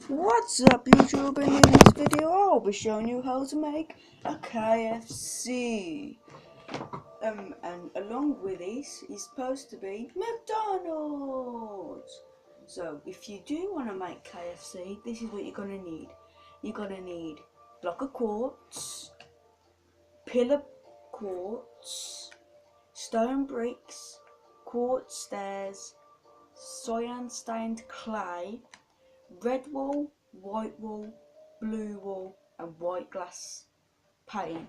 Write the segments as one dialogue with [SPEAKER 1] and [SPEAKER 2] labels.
[SPEAKER 1] What's up YouTube, and in this video I'll be showing you how to make a KFC. And along with this is supposed to be McDonald's. So if you do want to make KFC, this is what you're going to need. You're going to need block of quartz, pillar quartz, stone bricks, quartz stairs, cyan stained clay, red wool, white wool, blue wool and white glass paint.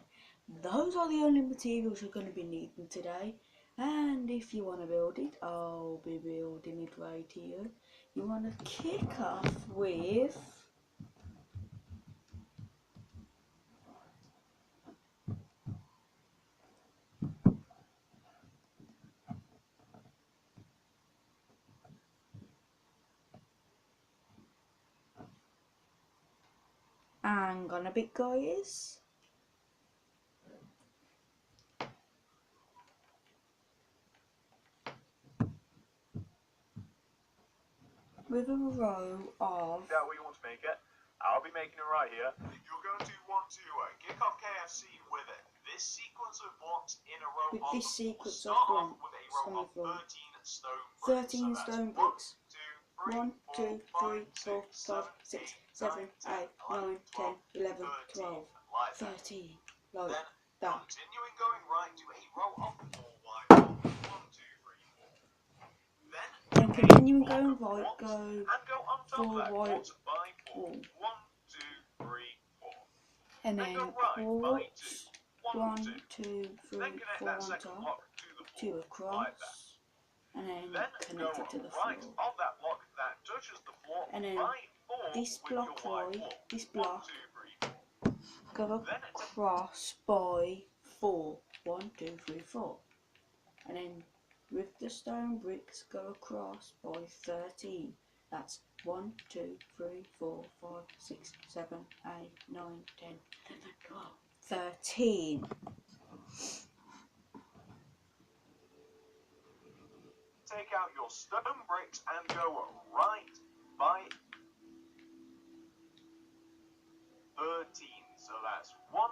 [SPEAKER 1] Those are the only materials you're going to be needing today. And if you want to build it, I'll be building it right here. You want to kick off with hang on a bit guys. With a row of...
[SPEAKER 2] Is that what you want to make it? I'll be making it right here. You're going to want to kick off KFC with it. This sequence of blocks in a row.
[SPEAKER 1] With this sequence of
[SPEAKER 2] start
[SPEAKER 1] blocks
[SPEAKER 2] off with a row of
[SPEAKER 1] 13 stone bricks. 1, 2, 3, 4, 5, 6, 7, 8, 9, 10, 11, 12, 13. Like that.
[SPEAKER 2] Continuing going right to a row of 4 wide. 1, 2, 3, 4.
[SPEAKER 1] Then continuing going right, go
[SPEAKER 2] and go on top
[SPEAKER 1] 4
[SPEAKER 2] of that,
[SPEAKER 1] white
[SPEAKER 2] quarter by 4. 1, 2, 3, 4.
[SPEAKER 1] and then
[SPEAKER 2] go right by
[SPEAKER 1] quartz
[SPEAKER 2] 2.
[SPEAKER 1] 1,
[SPEAKER 2] 2.
[SPEAKER 1] 2, 3,
[SPEAKER 2] Then connect
[SPEAKER 1] 4
[SPEAKER 2] that
[SPEAKER 1] on
[SPEAKER 2] second
[SPEAKER 1] top,
[SPEAKER 2] block to
[SPEAKER 1] 2
[SPEAKER 2] the floor,
[SPEAKER 1] across,
[SPEAKER 2] like that.
[SPEAKER 1] and then
[SPEAKER 2] Then
[SPEAKER 1] connect
[SPEAKER 2] go
[SPEAKER 1] it to the
[SPEAKER 2] right
[SPEAKER 1] floor.
[SPEAKER 2] of that block that touches the floor
[SPEAKER 1] And then
[SPEAKER 2] by 4
[SPEAKER 1] this
[SPEAKER 2] with
[SPEAKER 1] block
[SPEAKER 2] your white
[SPEAKER 1] right,
[SPEAKER 2] wall.
[SPEAKER 1] this
[SPEAKER 2] 1,
[SPEAKER 1] block
[SPEAKER 2] 2, 3, 4.
[SPEAKER 1] go across by 4. 1, 2, 3, 4. And then with the stone bricks go across by 13. That's 1, 2, 3, 4, 5, 6, 7, 8, 9, 10, 11, 12, 13.
[SPEAKER 2] Take out your stone bricks and go right by 13. So that's 1,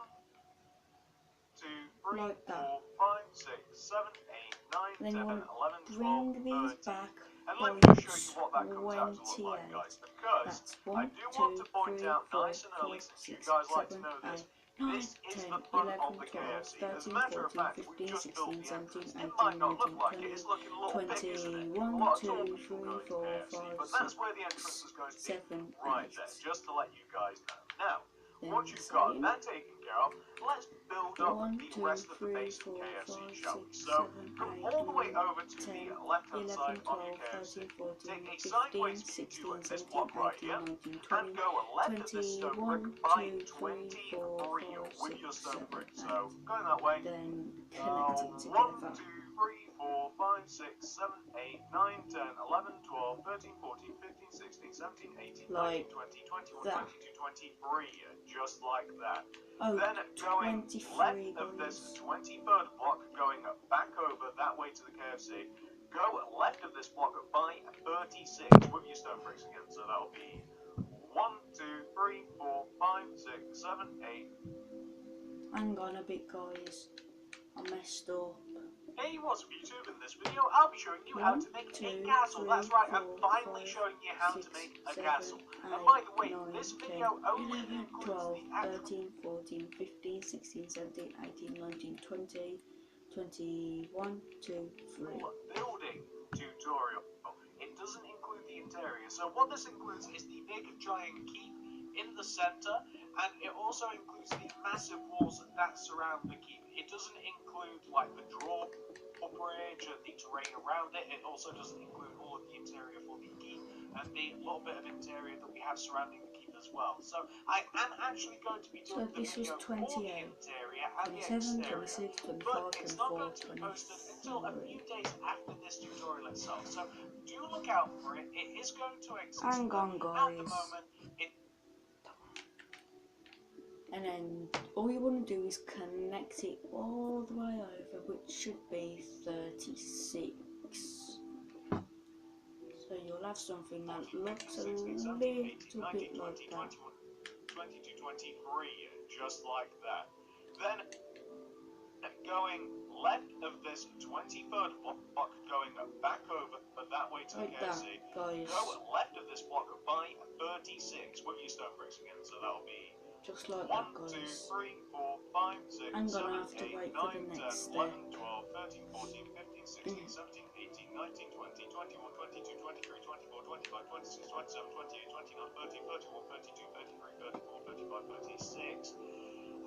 [SPEAKER 2] 2, 3,
[SPEAKER 1] Like that.
[SPEAKER 2] 4, 5, 6, 7, 8, 9,
[SPEAKER 1] Then
[SPEAKER 2] 10,
[SPEAKER 1] you
[SPEAKER 2] 11,
[SPEAKER 1] want to
[SPEAKER 2] 12,
[SPEAKER 1] bring these
[SPEAKER 2] 13.
[SPEAKER 1] back
[SPEAKER 2] And
[SPEAKER 1] by
[SPEAKER 2] let me show you what that comes out to look like,
[SPEAKER 1] 28.
[SPEAKER 2] guys, because
[SPEAKER 1] That's
[SPEAKER 2] I
[SPEAKER 1] 1,
[SPEAKER 2] do want
[SPEAKER 1] 2,
[SPEAKER 2] to point
[SPEAKER 1] 3,
[SPEAKER 2] out
[SPEAKER 1] 4,
[SPEAKER 2] nice and
[SPEAKER 1] 5,
[SPEAKER 2] early, since you
[SPEAKER 1] 6,
[SPEAKER 2] guys like
[SPEAKER 1] 7,
[SPEAKER 2] to know
[SPEAKER 1] 8,
[SPEAKER 2] this,
[SPEAKER 1] 9,
[SPEAKER 2] this is
[SPEAKER 1] 10,
[SPEAKER 2] the front
[SPEAKER 1] 11,
[SPEAKER 2] of the
[SPEAKER 1] 12,
[SPEAKER 2] KFC. As a
[SPEAKER 1] 13,
[SPEAKER 2] matter of
[SPEAKER 1] 14,
[SPEAKER 2] fact, we've
[SPEAKER 1] 15,
[SPEAKER 2] just built
[SPEAKER 1] 16,
[SPEAKER 2] the
[SPEAKER 1] 17,
[SPEAKER 2] entrance.
[SPEAKER 1] 18,
[SPEAKER 2] It might not
[SPEAKER 1] 19,
[SPEAKER 2] look like
[SPEAKER 1] 20,
[SPEAKER 2] it, it's looking a little big, isn't it?
[SPEAKER 1] 21,
[SPEAKER 2] A lot of
[SPEAKER 1] 2,
[SPEAKER 2] tall
[SPEAKER 1] 3,
[SPEAKER 2] people go to
[SPEAKER 1] 4,
[SPEAKER 2] KFC,
[SPEAKER 1] 5,
[SPEAKER 2] but that's
[SPEAKER 1] 6,
[SPEAKER 2] where the entrance is going to be,
[SPEAKER 1] 7,
[SPEAKER 2] right
[SPEAKER 1] 8.
[SPEAKER 2] there, just to let you guys know. Now,
[SPEAKER 1] Then
[SPEAKER 2] once
[SPEAKER 1] the
[SPEAKER 2] you've got
[SPEAKER 1] same.
[SPEAKER 2] that taken care of, let's build up
[SPEAKER 1] 1,
[SPEAKER 2] the
[SPEAKER 1] 2,
[SPEAKER 2] rest of the
[SPEAKER 1] 3,
[SPEAKER 2] base of
[SPEAKER 1] 4,
[SPEAKER 2] KFC,
[SPEAKER 1] 5,
[SPEAKER 2] shall we?
[SPEAKER 1] 6,
[SPEAKER 2] So,
[SPEAKER 1] 7,
[SPEAKER 2] come
[SPEAKER 1] 8,
[SPEAKER 2] all the way
[SPEAKER 1] 9,
[SPEAKER 2] over to
[SPEAKER 1] 10,
[SPEAKER 2] the left-hand
[SPEAKER 1] 11,
[SPEAKER 2] side on
[SPEAKER 1] 12,
[SPEAKER 2] your KFC.
[SPEAKER 1] 13, 14,
[SPEAKER 2] Take a
[SPEAKER 1] 15,
[SPEAKER 2] sideways view
[SPEAKER 1] 16,
[SPEAKER 2] to this
[SPEAKER 1] 17,
[SPEAKER 2] block right
[SPEAKER 1] 18,
[SPEAKER 2] here,
[SPEAKER 1] 19,
[SPEAKER 2] and
[SPEAKER 1] 20,
[SPEAKER 2] go left of this stone
[SPEAKER 1] 21,
[SPEAKER 2] brick by
[SPEAKER 1] 2, 3, 4,
[SPEAKER 2] 23
[SPEAKER 1] 5,
[SPEAKER 2] with
[SPEAKER 1] 6,
[SPEAKER 2] your stone
[SPEAKER 1] 7,
[SPEAKER 2] brick.
[SPEAKER 1] 8.
[SPEAKER 2] So, going that way.
[SPEAKER 1] Then connect it
[SPEAKER 2] 1,
[SPEAKER 1] together.
[SPEAKER 2] 2, 3, 4, 5, 6, 7, 8, 9, 10, 11, 12, 13, 14, 15, 16, 17, 18, 19,
[SPEAKER 1] Like
[SPEAKER 2] 20, 21,
[SPEAKER 1] that.
[SPEAKER 2] 22, 23. Just like that.
[SPEAKER 1] Oh,
[SPEAKER 2] Then going
[SPEAKER 1] 23
[SPEAKER 2] left of this 23rd block, going back over that way to the KFC, go left of this block by 36 with your stone bricks again. So that'll be 1, 2, 3, 4, 5, 6, 7, 8.
[SPEAKER 1] Hang on a bit, guys. I messed up.
[SPEAKER 2] Hey, what's up YouTube? In this video, I'll be showing you how to make a castle. That's right, I'm finally showing you how to make a castle. And by the way, this video only
[SPEAKER 1] 11,
[SPEAKER 2] includes
[SPEAKER 1] 12,
[SPEAKER 2] the actual
[SPEAKER 1] 13, 14, 15, 16, 17, 18, 19, 20, 21, 2, 3.
[SPEAKER 2] building tutorial. It doesn't include the interior. So what this includes is the big giant keep in the center, and it also includes the massive walls that surround the keep. It doesn't include like the drawbridge and the terrain around it. It also doesn't include all of the interior for the keep and the little bit of interior that we have surrounding the keep as well. So I am actually going to be doing the video for the interior and the
[SPEAKER 1] 27,
[SPEAKER 2] exterior,
[SPEAKER 1] 26, 25,
[SPEAKER 2] but it's not going
[SPEAKER 1] 24,
[SPEAKER 2] to be posted until a
[SPEAKER 1] 23.
[SPEAKER 2] few days after this tutorial itself. So do look out for it. It is going to exist.
[SPEAKER 1] Hang on,
[SPEAKER 2] At the
[SPEAKER 1] guys.
[SPEAKER 2] moment,
[SPEAKER 1] And then all you want to do is connect it all the way over, which should be 36. So you'll have something that
[SPEAKER 2] 14,
[SPEAKER 1] looks
[SPEAKER 2] 15,
[SPEAKER 1] a
[SPEAKER 2] 16, 17,
[SPEAKER 1] little
[SPEAKER 2] 18, 19,
[SPEAKER 1] bit
[SPEAKER 2] 20,
[SPEAKER 1] like that.
[SPEAKER 2] 21, 22, 23, just like that. Then going left of this 23rd block, going back over that way to
[SPEAKER 1] Like
[SPEAKER 2] the KFC.
[SPEAKER 1] that, guys.
[SPEAKER 2] Go left of this block by 36 with your stone bricks again, so that'll be
[SPEAKER 1] Just like
[SPEAKER 2] 1,
[SPEAKER 1] that,
[SPEAKER 2] 2,
[SPEAKER 1] guys.
[SPEAKER 2] 3, 4, 5, 6,
[SPEAKER 1] I'm
[SPEAKER 2] 7,
[SPEAKER 1] gonna have to
[SPEAKER 2] 8,
[SPEAKER 1] wait
[SPEAKER 2] 9,
[SPEAKER 1] for the
[SPEAKER 2] 10,
[SPEAKER 1] next
[SPEAKER 2] 11,
[SPEAKER 1] step.
[SPEAKER 2] 12, 13, 14, 15, 16, 17, 18, 19, 20, 21, 22, 23, 24, 25, 26, 27, 28, 29, 30, 31, 32, 33, 34, 35, 36.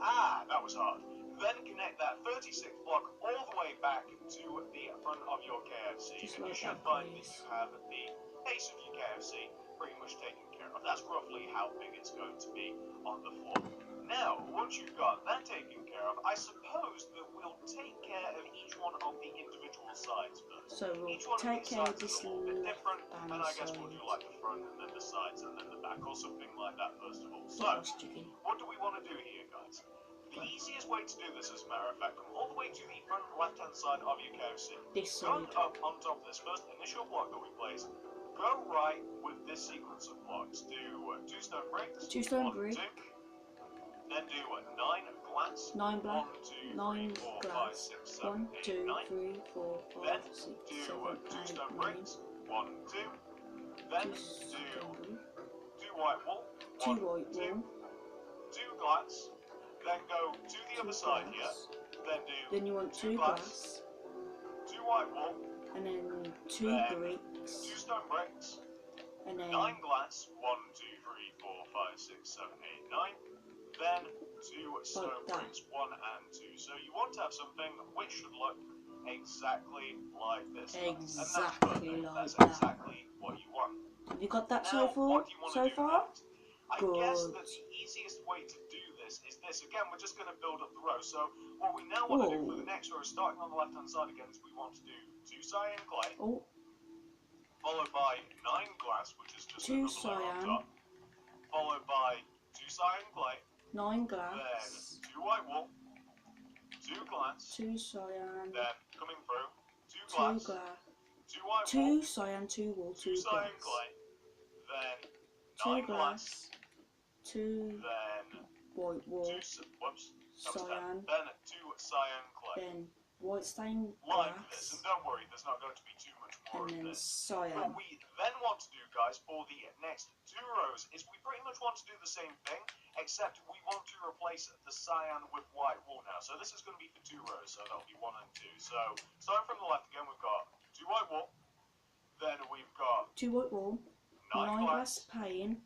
[SPEAKER 2] Ah, that was hard. Then connect that 36th block all the way back to the front of your KFC,
[SPEAKER 1] Just
[SPEAKER 2] and you
[SPEAKER 1] like
[SPEAKER 2] should
[SPEAKER 1] that,
[SPEAKER 2] find that
[SPEAKER 1] guys.
[SPEAKER 2] you have the base of your KFC pretty much taken care of. That's roughly how big it's going to be on the floor. Now, once you've got that taken care of, I suppose that we'll take care of each one of the individual sides first.
[SPEAKER 1] So we'll
[SPEAKER 2] Each one
[SPEAKER 1] take
[SPEAKER 2] of these
[SPEAKER 1] care of
[SPEAKER 2] sides is
[SPEAKER 1] this
[SPEAKER 2] a little bit different, and I guess
[SPEAKER 1] side.
[SPEAKER 2] we'll do like the front and then the sides and then the back or something like that first of all. So,
[SPEAKER 1] Chicken.
[SPEAKER 2] what do we want to do here, guys? The easiest way to do this, as a matter of fact, come all the way to the front left-hand side of your KFC.
[SPEAKER 1] This
[SPEAKER 2] Going
[SPEAKER 1] side.
[SPEAKER 2] up on top of this first initial block that we placed, go right with this sequence of blocks. Do 2 stone bricks.
[SPEAKER 1] 2 stone
[SPEAKER 2] 1,
[SPEAKER 1] brick.
[SPEAKER 2] 2. Then do 9 glass.
[SPEAKER 1] 9 black.
[SPEAKER 2] 1, 2,
[SPEAKER 1] 9
[SPEAKER 2] 3, 4, 5,
[SPEAKER 1] glass.
[SPEAKER 2] 6, 7,
[SPEAKER 1] 1,
[SPEAKER 2] 8,
[SPEAKER 1] 2,
[SPEAKER 2] 9.
[SPEAKER 1] 3, 4, 5,
[SPEAKER 2] Then
[SPEAKER 1] 6,
[SPEAKER 2] do
[SPEAKER 1] 7,
[SPEAKER 2] 2
[SPEAKER 1] 8,
[SPEAKER 2] stone
[SPEAKER 1] 9.
[SPEAKER 2] bricks. 1, 2. Then
[SPEAKER 1] 2 stone brick.
[SPEAKER 2] do white wall.
[SPEAKER 1] 2
[SPEAKER 2] 1,
[SPEAKER 1] white
[SPEAKER 2] 2.
[SPEAKER 1] wall.
[SPEAKER 2] 2 glass. Then go to the
[SPEAKER 1] 2
[SPEAKER 2] other side here.
[SPEAKER 1] glass.
[SPEAKER 2] Then do
[SPEAKER 1] Then you want 2 glass.
[SPEAKER 2] 2 white wall.
[SPEAKER 1] And then 2
[SPEAKER 2] Then
[SPEAKER 1] bricks.
[SPEAKER 2] 2 stone bricks.
[SPEAKER 1] And then
[SPEAKER 2] 9 glass. 1, 2, 3, 4, 5, 6, 7, 8, 9. Then 2 stone
[SPEAKER 1] that.
[SPEAKER 2] bricks. 1 and 2. So you want to have something which should look exactly like this.
[SPEAKER 1] Exactly like
[SPEAKER 2] That's
[SPEAKER 1] that.
[SPEAKER 2] exactly what you want.
[SPEAKER 1] Have you got that
[SPEAKER 2] Now,
[SPEAKER 1] so far?
[SPEAKER 2] what do you want to do next? I guess
[SPEAKER 1] Good.
[SPEAKER 2] that the easiest way to do this is this. Again, we're just going to build up the row. So what we now want to do for the next row, starting on the left-hand side again, is we want to do 2 cyan clay, followed by 9 glass, which is just
[SPEAKER 1] 2
[SPEAKER 2] another layer on
[SPEAKER 1] cyan.
[SPEAKER 2] top, followed by 2 cyan clay,
[SPEAKER 1] 9
[SPEAKER 2] then
[SPEAKER 1] glass.
[SPEAKER 2] 2 white wool, 2 glass,
[SPEAKER 1] 2 cyan.
[SPEAKER 2] then coming through 2
[SPEAKER 1] 2
[SPEAKER 2] glass,
[SPEAKER 1] glass.
[SPEAKER 2] 2 white
[SPEAKER 1] 2
[SPEAKER 2] wool,
[SPEAKER 1] cyan, 2 wool,
[SPEAKER 2] 2
[SPEAKER 1] 2
[SPEAKER 2] cyan
[SPEAKER 1] glass.
[SPEAKER 2] clay, then
[SPEAKER 1] 2
[SPEAKER 2] 9 glass,
[SPEAKER 1] glass. 2
[SPEAKER 2] then
[SPEAKER 1] white wool.
[SPEAKER 2] 2 whoops, that was 10.
[SPEAKER 1] Cyan.
[SPEAKER 2] Then 2 cyan clay.
[SPEAKER 1] Then white stained
[SPEAKER 2] Like this,
[SPEAKER 1] glass.
[SPEAKER 2] and don't worry, there's not going to be too much more
[SPEAKER 1] And
[SPEAKER 2] of
[SPEAKER 1] then
[SPEAKER 2] this.
[SPEAKER 1] cyan.
[SPEAKER 2] What we then want to do, guys, for the next 2 rows is we pretty much want to do the same thing, except we want to replace the cyan with white wool now. So this is going to be for 2 rows, so that'll be 1 and 2. So starting from the left again, we've got 2 white wool, then we've got
[SPEAKER 1] 2 white wool. 9 glass pane.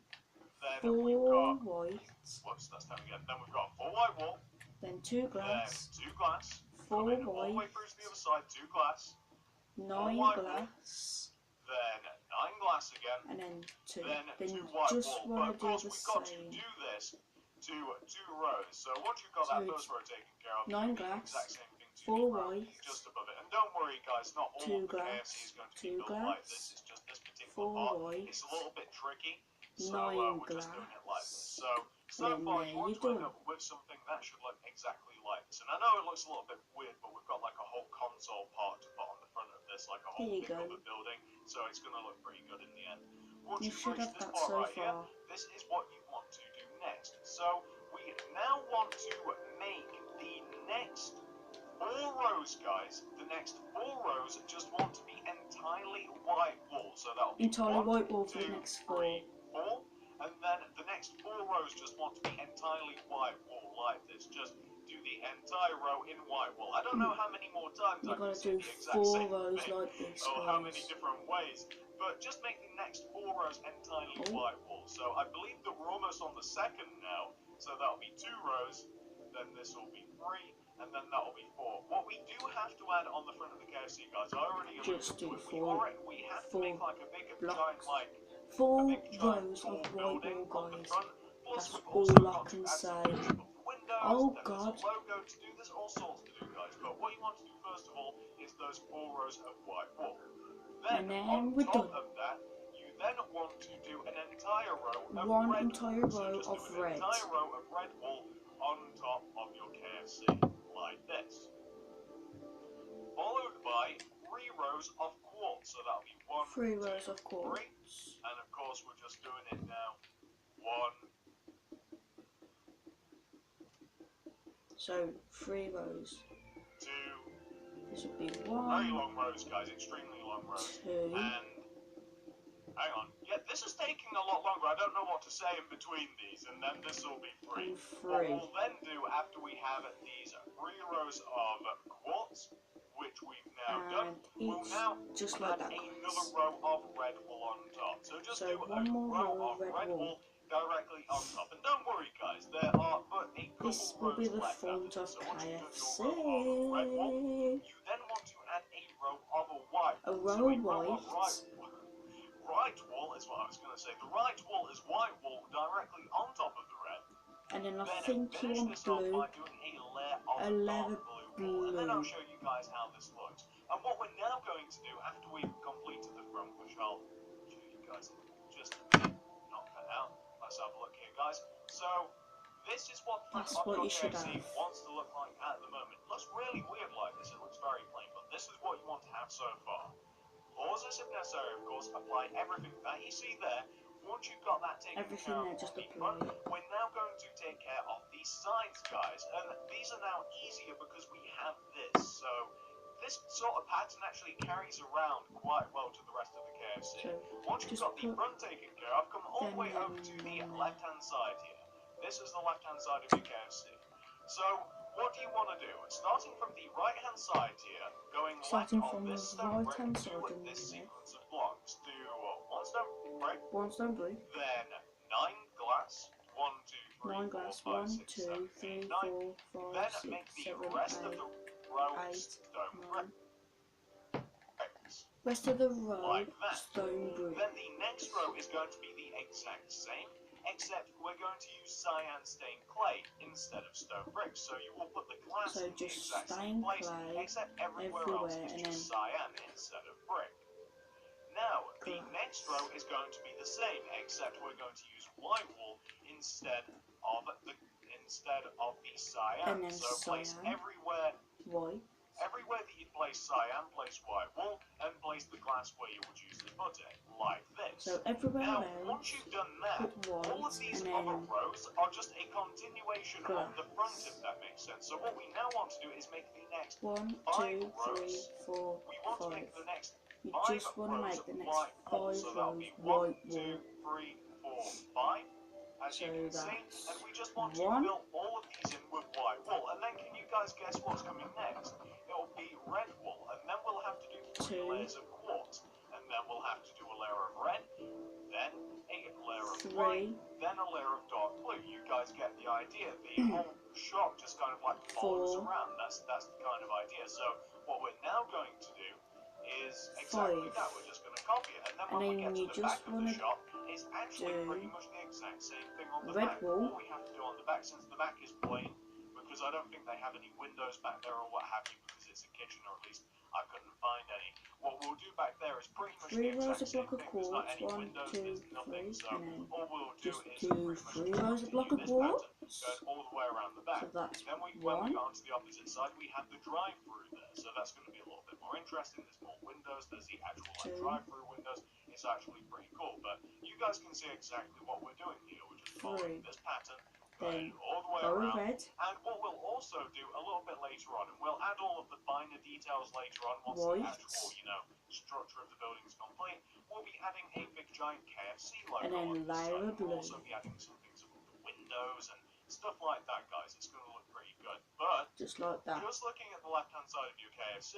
[SPEAKER 2] then
[SPEAKER 1] 4
[SPEAKER 2] we've got,
[SPEAKER 1] white.
[SPEAKER 2] whoops, that's time again. Then we've got 4 white wool,
[SPEAKER 1] Then 2 glass.
[SPEAKER 2] then 2 glass,
[SPEAKER 1] 4
[SPEAKER 2] coming all the way
[SPEAKER 1] white.
[SPEAKER 2] through to the other side, 2 glass,
[SPEAKER 1] 9
[SPEAKER 2] white
[SPEAKER 1] glass.
[SPEAKER 2] then 9 glass again,
[SPEAKER 1] And then 2.
[SPEAKER 2] then
[SPEAKER 1] Then
[SPEAKER 2] 2
[SPEAKER 1] you
[SPEAKER 2] white
[SPEAKER 1] just
[SPEAKER 2] wool. But
[SPEAKER 1] want
[SPEAKER 2] of
[SPEAKER 1] to do
[SPEAKER 2] course,
[SPEAKER 1] the
[SPEAKER 2] we've got to
[SPEAKER 1] same.
[SPEAKER 2] do this to 2 rows. So once you've got
[SPEAKER 1] So
[SPEAKER 2] that
[SPEAKER 1] it's
[SPEAKER 2] first row taken care of,
[SPEAKER 1] 9
[SPEAKER 2] you do the
[SPEAKER 1] glass,
[SPEAKER 2] exact same thing to
[SPEAKER 1] 4
[SPEAKER 2] each row
[SPEAKER 1] white,
[SPEAKER 2] just above it. And don't worry, guys, not all
[SPEAKER 1] 2
[SPEAKER 2] of the
[SPEAKER 1] glass,
[SPEAKER 2] KFC is going to
[SPEAKER 1] 2
[SPEAKER 2] be built like this.
[SPEAKER 1] glass,
[SPEAKER 2] It's just this particular
[SPEAKER 1] 4
[SPEAKER 2] part.
[SPEAKER 1] white,
[SPEAKER 2] It's a little bit tricky, so
[SPEAKER 1] 9
[SPEAKER 2] we're just doing it like this.
[SPEAKER 1] glass.
[SPEAKER 2] So
[SPEAKER 1] And then
[SPEAKER 2] far,
[SPEAKER 1] there
[SPEAKER 2] you want
[SPEAKER 1] you
[SPEAKER 2] to end
[SPEAKER 1] go.
[SPEAKER 2] up with something that should look exactly like this. And I know it looks a little bit weird, but we've got like a whole console part to put on the front of this, like a whole
[SPEAKER 1] There you
[SPEAKER 2] big
[SPEAKER 1] go.
[SPEAKER 2] other building. So it's going to look pretty good in the end. Once
[SPEAKER 1] You
[SPEAKER 2] you've
[SPEAKER 1] should
[SPEAKER 2] reached
[SPEAKER 1] have
[SPEAKER 2] this
[SPEAKER 1] that
[SPEAKER 2] part
[SPEAKER 1] so
[SPEAKER 2] right here,
[SPEAKER 1] far.
[SPEAKER 2] this is what you want to do next. So we now want to make the next 4 rows, guys. The next 4 rows just want to be entirely white wool. So that'll be
[SPEAKER 1] Entirely
[SPEAKER 2] 1,
[SPEAKER 1] white wool for
[SPEAKER 2] 2,
[SPEAKER 1] the next 4.
[SPEAKER 2] 3, 4. And then the next 4 rows just want to be entirely white wool like this. Just do the entire row in white wool. I don't know how many more times
[SPEAKER 1] You've
[SPEAKER 2] I can
[SPEAKER 1] got to
[SPEAKER 2] say
[SPEAKER 1] do
[SPEAKER 2] the exact
[SPEAKER 1] 4
[SPEAKER 2] same
[SPEAKER 1] rows
[SPEAKER 2] thing,
[SPEAKER 1] like this,
[SPEAKER 2] or how many
[SPEAKER 1] guys.
[SPEAKER 2] different ways. But just make the next 4 rows entirely white wool. So I believe that we're almost on the second now. So that'll be 2 rows, then this will be 3, and then that'll be 4. What we do have to add on the front of the KFC, guys, I already alluded
[SPEAKER 1] Just
[SPEAKER 2] to
[SPEAKER 1] do
[SPEAKER 2] it.
[SPEAKER 1] 4
[SPEAKER 2] We have to make like a big giant,
[SPEAKER 1] blocks.
[SPEAKER 2] like
[SPEAKER 1] 4
[SPEAKER 2] a big giant
[SPEAKER 1] rows
[SPEAKER 2] tall
[SPEAKER 1] of white
[SPEAKER 2] building
[SPEAKER 1] wool,
[SPEAKER 2] on the
[SPEAKER 1] guys.
[SPEAKER 2] front. Plus,
[SPEAKER 1] That's
[SPEAKER 2] we've
[SPEAKER 1] all
[SPEAKER 2] also
[SPEAKER 1] I
[SPEAKER 2] got
[SPEAKER 1] can
[SPEAKER 2] to add some
[SPEAKER 1] say.
[SPEAKER 2] pictures of the windows,
[SPEAKER 1] Oh,
[SPEAKER 2] then
[SPEAKER 1] God.
[SPEAKER 2] there's a logo to do. There's all sorts to do, guys. But what you want to do first of all is those 4 rows of white wool.
[SPEAKER 1] And
[SPEAKER 2] Then,
[SPEAKER 1] then
[SPEAKER 2] on
[SPEAKER 1] we're
[SPEAKER 2] top
[SPEAKER 1] done.
[SPEAKER 2] of that, you then want to do an entire row of
[SPEAKER 1] One
[SPEAKER 2] red
[SPEAKER 1] entire
[SPEAKER 2] wool. So
[SPEAKER 1] row
[SPEAKER 2] just
[SPEAKER 1] of
[SPEAKER 2] do an
[SPEAKER 1] red.
[SPEAKER 2] entire row of red wool on top of your KFC, like this. Followed by 3 rows of quartz. So that'll be 1,
[SPEAKER 1] 3
[SPEAKER 2] 2,
[SPEAKER 1] rows of
[SPEAKER 2] 3,
[SPEAKER 1] quartz.
[SPEAKER 2] and of course we're just doing it now. 1.
[SPEAKER 1] So 3 rows.
[SPEAKER 2] 2.
[SPEAKER 1] This would be
[SPEAKER 2] Very
[SPEAKER 1] 1,
[SPEAKER 2] long rows, guys. Extremely long rows.
[SPEAKER 1] 2,
[SPEAKER 2] And hang on. Yeah, this is taking a lot longer. I don't know what to say in between these, and then this will be 3.
[SPEAKER 1] and
[SPEAKER 2] What
[SPEAKER 1] 3.
[SPEAKER 2] we'll then do after we have these 3 rows of quartz, which we've now done, we'll now
[SPEAKER 1] just like
[SPEAKER 2] add
[SPEAKER 1] that,
[SPEAKER 2] another
[SPEAKER 1] guys.
[SPEAKER 2] row of red wool on top. So just
[SPEAKER 1] So
[SPEAKER 2] do a
[SPEAKER 1] one more
[SPEAKER 2] row
[SPEAKER 1] row
[SPEAKER 2] of
[SPEAKER 1] of
[SPEAKER 2] red
[SPEAKER 1] red
[SPEAKER 2] wool
[SPEAKER 1] wool.
[SPEAKER 2] directly on top. And don't worry, guys, there are but a couple
[SPEAKER 1] This will be
[SPEAKER 2] rows
[SPEAKER 1] the
[SPEAKER 2] left
[SPEAKER 1] front
[SPEAKER 2] after
[SPEAKER 1] of
[SPEAKER 2] this. So once you've done
[SPEAKER 1] KFC.
[SPEAKER 2] your row of red wool, you then want to add a row of white
[SPEAKER 1] A
[SPEAKER 2] wool.
[SPEAKER 1] row
[SPEAKER 2] So
[SPEAKER 1] of white.
[SPEAKER 2] Right wool is what I was going to say. The right wool is white wool directly on top of the red.
[SPEAKER 1] And then I
[SPEAKER 2] Then
[SPEAKER 1] think you
[SPEAKER 2] finish
[SPEAKER 1] want
[SPEAKER 2] this off
[SPEAKER 1] blue.
[SPEAKER 2] by doing a layer of
[SPEAKER 1] A layer
[SPEAKER 2] dark blue wool. And then I'll show you guys how this looks. And what we're now going to do after we've completed the front, which I'll show you guys in just a minute, not cut out. Let's have a look here, guys. So this is what the front
[SPEAKER 1] That's
[SPEAKER 2] of
[SPEAKER 1] what
[SPEAKER 2] your
[SPEAKER 1] you should
[SPEAKER 2] KFC
[SPEAKER 1] have.
[SPEAKER 2] wants to look like at the moment. It looks really weird like this. It looks very plain, but this is what you want to have so far. Pauses if necessary, of course. Apply everything that you see there. Once you've got that taken
[SPEAKER 1] Everything
[SPEAKER 2] care
[SPEAKER 1] there,
[SPEAKER 2] of
[SPEAKER 1] just
[SPEAKER 2] on the
[SPEAKER 1] apply
[SPEAKER 2] front,
[SPEAKER 1] it.
[SPEAKER 2] we're now going to take care of the sides, guys. And these are now easier because we have this. So this sort of pattern actually carries around quite well to the rest of the KFC.
[SPEAKER 1] So
[SPEAKER 2] Once you've
[SPEAKER 1] just
[SPEAKER 2] got the front taken care of, come all the way
[SPEAKER 1] them
[SPEAKER 2] over to the
[SPEAKER 1] there.
[SPEAKER 2] left-hand side here. This is the left-hand side of your KFC. So what do you want to do? Starting from the right-hand side here, going
[SPEAKER 1] Starting
[SPEAKER 2] left
[SPEAKER 1] from
[SPEAKER 2] on
[SPEAKER 1] the
[SPEAKER 2] this stone brick
[SPEAKER 1] right-hand
[SPEAKER 2] to
[SPEAKER 1] side and
[SPEAKER 2] this
[SPEAKER 1] left.
[SPEAKER 2] sequence of blocks. Do 1 stone brick,
[SPEAKER 1] 1 stone brick.
[SPEAKER 2] then 9 glass. 1, 2, 3,
[SPEAKER 1] 9
[SPEAKER 2] 4,
[SPEAKER 1] glass.
[SPEAKER 2] 5,
[SPEAKER 1] 1,
[SPEAKER 2] 6,
[SPEAKER 1] 2,
[SPEAKER 2] 7,
[SPEAKER 1] 3,
[SPEAKER 2] 8, 9.
[SPEAKER 1] 4, 5,
[SPEAKER 2] Then
[SPEAKER 1] 6,
[SPEAKER 2] make the
[SPEAKER 1] 7,
[SPEAKER 2] rest
[SPEAKER 1] 8,
[SPEAKER 2] of the row
[SPEAKER 1] 8,
[SPEAKER 2] stone
[SPEAKER 1] 9.
[SPEAKER 2] bricks.
[SPEAKER 1] Rest of the row,
[SPEAKER 2] Like that.
[SPEAKER 1] stone brick.
[SPEAKER 2] Then the next row is going to be the exact same, except we're going to use cyan stained clay instead of stone bricks. So you will put the glass
[SPEAKER 1] So
[SPEAKER 2] in the
[SPEAKER 1] just
[SPEAKER 2] exact
[SPEAKER 1] stained
[SPEAKER 2] same place,
[SPEAKER 1] clay
[SPEAKER 2] except everywhere else is
[SPEAKER 1] and
[SPEAKER 2] just
[SPEAKER 1] then
[SPEAKER 2] cyan instead of brick. Now, the
[SPEAKER 1] glass.
[SPEAKER 2] next row is going to be the same, except we're going to use white wool instead of the cyan.
[SPEAKER 1] And then
[SPEAKER 2] So place
[SPEAKER 1] cyan.
[SPEAKER 2] everywhere that you place cyan, place white wool, and place the glass where you would usually put it, like this.
[SPEAKER 1] So everywhere
[SPEAKER 2] Now,
[SPEAKER 1] else,
[SPEAKER 2] once you've done that,
[SPEAKER 1] put
[SPEAKER 2] all of
[SPEAKER 1] white
[SPEAKER 2] these
[SPEAKER 1] and
[SPEAKER 2] other
[SPEAKER 1] then
[SPEAKER 2] rows are just a continuation of the front,
[SPEAKER 1] glass.
[SPEAKER 2] if that makes sense. So what we now want to do is make the next
[SPEAKER 1] 1,
[SPEAKER 2] 5
[SPEAKER 1] 2, 3,
[SPEAKER 2] rows.
[SPEAKER 1] 4,
[SPEAKER 2] We want to
[SPEAKER 1] 5.
[SPEAKER 2] make the next
[SPEAKER 1] You
[SPEAKER 2] 5
[SPEAKER 1] just want to
[SPEAKER 2] rows
[SPEAKER 1] make the next
[SPEAKER 2] white
[SPEAKER 1] 5
[SPEAKER 2] wool. So that'll
[SPEAKER 1] rows
[SPEAKER 2] be 1,
[SPEAKER 1] white
[SPEAKER 2] 2,
[SPEAKER 1] wool.
[SPEAKER 2] 3, 4, 5. As
[SPEAKER 1] So
[SPEAKER 2] you can see,
[SPEAKER 1] that's
[SPEAKER 2] and we just want to
[SPEAKER 1] 1.
[SPEAKER 2] fill all of these in with white wool. And then can you guys guess what's coming next? It'll be red wool, and then we'll have to do 3
[SPEAKER 1] 2.
[SPEAKER 2] layers of quartz, and then we'll have to do a layer of red, then a layer of
[SPEAKER 1] 3.
[SPEAKER 2] white, then a layer of dark blue. You guys get the idea. The whole shop just kind of like follows
[SPEAKER 1] 4.
[SPEAKER 2] around. That's the kind of idea. So what we're now going to do is exactly
[SPEAKER 1] 5.
[SPEAKER 2] that. We're just going to copy it, and then
[SPEAKER 1] And
[SPEAKER 2] when we
[SPEAKER 1] then
[SPEAKER 2] get to
[SPEAKER 1] you
[SPEAKER 2] the
[SPEAKER 1] just
[SPEAKER 2] back of the
[SPEAKER 1] wanna
[SPEAKER 2] shop, it's actually
[SPEAKER 1] do
[SPEAKER 2] pretty much the exact same thing on the
[SPEAKER 1] red
[SPEAKER 2] back.
[SPEAKER 1] wool.
[SPEAKER 2] All we have to do on the back, since the back is plain, because I don't think they have any windows back there or what have you, because it's a kitchen, or at least I couldn't find any. What we'll do back there is pretty much
[SPEAKER 1] 3
[SPEAKER 2] the
[SPEAKER 1] rows
[SPEAKER 2] exact
[SPEAKER 1] of
[SPEAKER 2] same
[SPEAKER 1] block of
[SPEAKER 2] thing. There's not
[SPEAKER 1] quartz.
[SPEAKER 2] any
[SPEAKER 1] 1,
[SPEAKER 2] windows,
[SPEAKER 1] 2,
[SPEAKER 2] there's nothing.
[SPEAKER 1] 3,
[SPEAKER 2] So
[SPEAKER 1] and then
[SPEAKER 2] all we'll do
[SPEAKER 1] just
[SPEAKER 2] is
[SPEAKER 1] do
[SPEAKER 2] pretty much
[SPEAKER 1] 3 rows of block of
[SPEAKER 2] continue this pattern,
[SPEAKER 1] quartz.
[SPEAKER 2] going all the way around the back.
[SPEAKER 1] So that's
[SPEAKER 2] Then when we
[SPEAKER 1] 1.
[SPEAKER 2] go onto the opposite side, we have the drive-through there. So that's going to be a little bit more interesting. There's more windows. There's the actual like,
[SPEAKER 1] 2.
[SPEAKER 2] drive-through windows. It's actually pretty cool. But you guys can see exactly what we're doing here. We're just following
[SPEAKER 1] 3.
[SPEAKER 2] this pattern,
[SPEAKER 1] Then
[SPEAKER 2] going all the way
[SPEAKER 1] go
[SPEAKER 2] around.
[SPEAKER 1] red.
[SPEAKER 2] And what we'll also do a little bit later on, and we'll add all of the finer details later on once
[SPEAKER 1] White.
[SPEAKER 2] the actual, structure of the building is complete, we'll be adding a big giant KFC logo
[SPEAKER 1] And then
[SPEAKER 2] on the side.
[SPEAKER 1] layer of
[SPEAKER 2] We'll
[SPEAKER 1] blue.
[SPEAKER 2] also be adding some things above the windows and stuff like that, guys. It's going to look pretty good. But
[SPEAKER 1] Just like that.
[SPEAKER 2] just looking at the left-hand side of your KFC,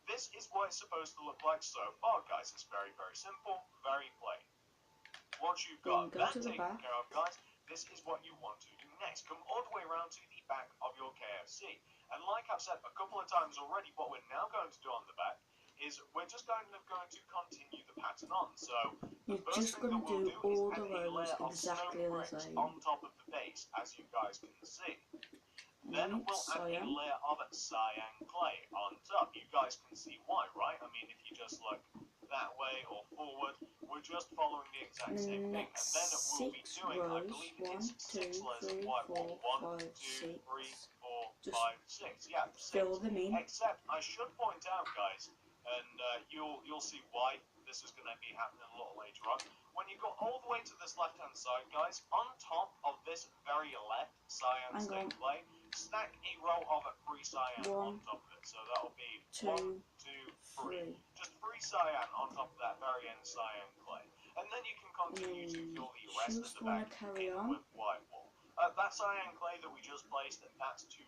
[SPEAKER 2] this is what it's supposed to look like so far, guys. It's very, very simple, very plain. Once you've
[SPEAKER 1] Then
[SPEAKER 2] got
[SPEAKER 1] go
[SPEAKER 2] that
[SPEAKER 1] to the
[SPEAKER 2] taken
[SPEAKER 1] back.
[SPEAKER 2] care of, guys, this is what you want to do next. Come all the way around to the back of your KFC. And like I've said a couple of times already, what we're now going to do on the back is we're just going to continue the pattern on. So the
[SPEAKER 1] You're
[SPEAKER 2] first
[SPEAKER 1] just
[SPEAKER 2] thing
[SPEAKER 1] going
[SPEAKER 2] that
[SPEAKER 1] to
[SPEAKER 2] we'll
[SPEAKER 1] do
[SPEAKER 2] do is
[SPEAKER 1] all
[SPEAKER 2] add
[SPEAKER 1] the
[SPEAKER 2] a
[SPEAKER 1] rows
[SPEAKER 2] layer of
[SPEAKER 1] exactly
[SPEAKER 2] stone
[SPEAKER 1] the
[SPEAKER 2] bricks
[SPEAKER 1] same.
[SPEAKER 2] on top of the base, as you guys can see. Then
[SPEAKER 1] And
[SPEAKER 2] we'll add a
[SPEAKER 1] cyan.
[SPEAKER 2] layer of cyan clay on top. You guys can see why, right? I mean, if you just look that way or forward, we're just following the exact
[SPEAKER 1] And
[SPEAKER 2] same thing.
[SPEAKER 1] next
[SPEAKER 2] And then we'll be
[SPEAKER 1] 6
[SPEAKER 2] doing, I
[SPEAKER 1] rows.
[SPEAKER 2] believe
[SPEAKER 1] 1,
[SPEAKER 2] it's 6
[SPEAKER 1] 2,
[SPEAKER 2] layers of
[SPEAKER 1] 3,
[SPEAKER 2] white
[SPEAKER 1] 4,
[SPEAKER 2] wool. 1,
[SPEAKER 1] 5,
[SPEAKER 2] 2, 3,
[SPEAKER 1] 6.
[SPEAKER 2] 4,
[SPEAKER 1] Just
[SPEAKER 2] 5, 6. Yeah, 6.
[SPEAKER 1] fill them in.
[SPEAKER 2] Except I should point out, guys, and you'll see why this is going to be happening a little later on. When you go all the way to this left-hand side, guys, on top of this very left cyan stained clay, stack a row of 3 cyan on top of it. So that'll be 1, 2, 3. Just 3 cyan on top of that very end cyan clay. And then you can continue to fill the rest of the bag in with white wool. That cyan clay that we just placed, that's to do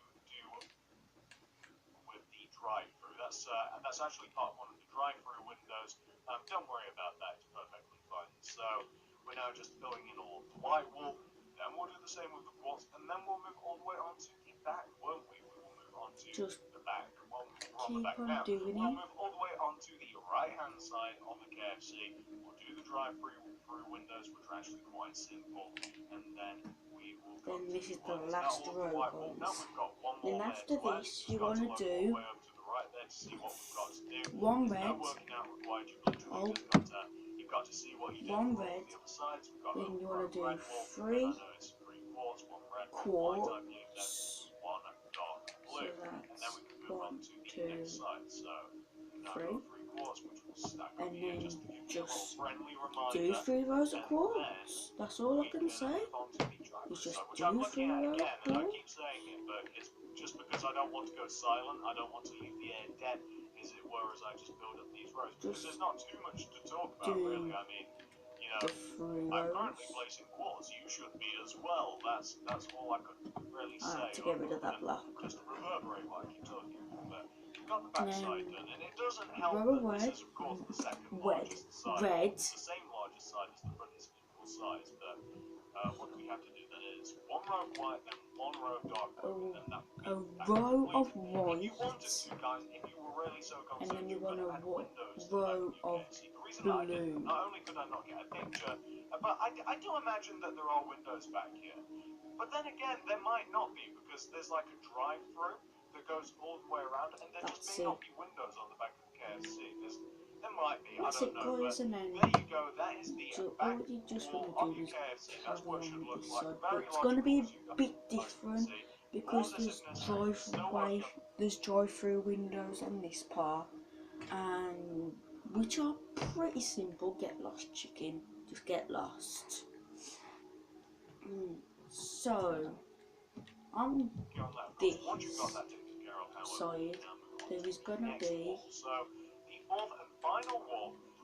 [SPEAKER 2] with the drive-through. That's actually part of one of the drive-through windows. Don't worry about that; it's perfectly fine. So we're now just filling in all of the white wool. Then we'll do the same with the quartz, and then we'll move all the way onto the back, won't we? We will move onto the back. Well, we're on the back now. We'll move all the way onto the right-hand side of the KFC. We'll do the drive-through windows, which are actually quite simple, and then we will go.
[SPEAKER 1] Then this is the last row, guys.
[SPEAKER 2] Now we've got one
[SPEAKER 1] Then
[SPEAKER 2] more
[SPEAKER 1] after this, you want to do
[SPEAKER 2] one
[SPEAKER 1] red.
[SPEAKER 2] You've got to see what you
[SPEAKER 1] one
[SPEAKER 2] did
[SPEAKER 1] red.
[SPEAKER 2] The other sides.
[SPEAKER 1] Then you want to do 3 quartz.
[SPEAKER 2] One dark blue,
[SPEAKER 1] So
[SPEAKER 2] and then we can move on to the
[SPEAKER 1] 1, 2,
[SPEAKER 2] next side. So now
[SPEAKER 1] 3.
[SPEAKER 2] 3 quartz, which will stack up
[SPEAKER 1] And
[SPEAKER 2] here
[SPEAKER 1] then
[SPEAKER 2] just to give you a little
[SPEAKER 1] just
[SPEAKER 2] friendly
[SPEAKER 1] do
[SPEAKER 2] reminder.
[SPEAKER 1] 3 rows of
[SPEAKER 2] And
[SPEAKER 1] quartz. That's all I can say. Is just do 3 rows of
[SPEAKER 2] And I
[SPEAKER 1] quartz.
[SPEAKER 2] keep saying it, but it's just because I don't want to go silent. I don't want to leave the air dead, as it were, as I just build up these rows. Because there's not too much to talk about, really. I mean, you know, I'm currently placing quartz. You should be as well. That's all I could really say.
[SPEAKER 1] To get rid of that block.
[SPEAKER 2] Just to reverberate what I keep telling you. But we've got the back side done, and it doesn't help
[SPEAKER 1] row
[SPEAKER 2] that
[SPEAKER 1] red,
[SPEAKER 2] this is, of course, the second largest side.
[SPEAKER 1] red.
[SPEAKER 2] It's the same largest side as the front is equal size, but what do we have to do then is 1 row of white, then 1 row of dark blue, and then that
[SPEAKER 1] a row of white.
[SPEAKER 2] If you wanted to, guys, if you were really so concerned,
[SPEAKER 1] and then you want a row of blue.
[SPEAKER 2] Not only could I not get a picture, but I do imagine that there are windows back here. But then again, there might not be, because there's like a drive-through that goes all the way around, and there just may not be windows on the back of the KFC. There might be, I don't know, but there you go, that is the back wall of your KFC. That's what it should look like.
[SPEAKER 1] But it's going to be a bit different, because there's drive-through windows on this part, and which are pretty simple. Get lost, chicken. Just get lost. So on this side, there is gonna be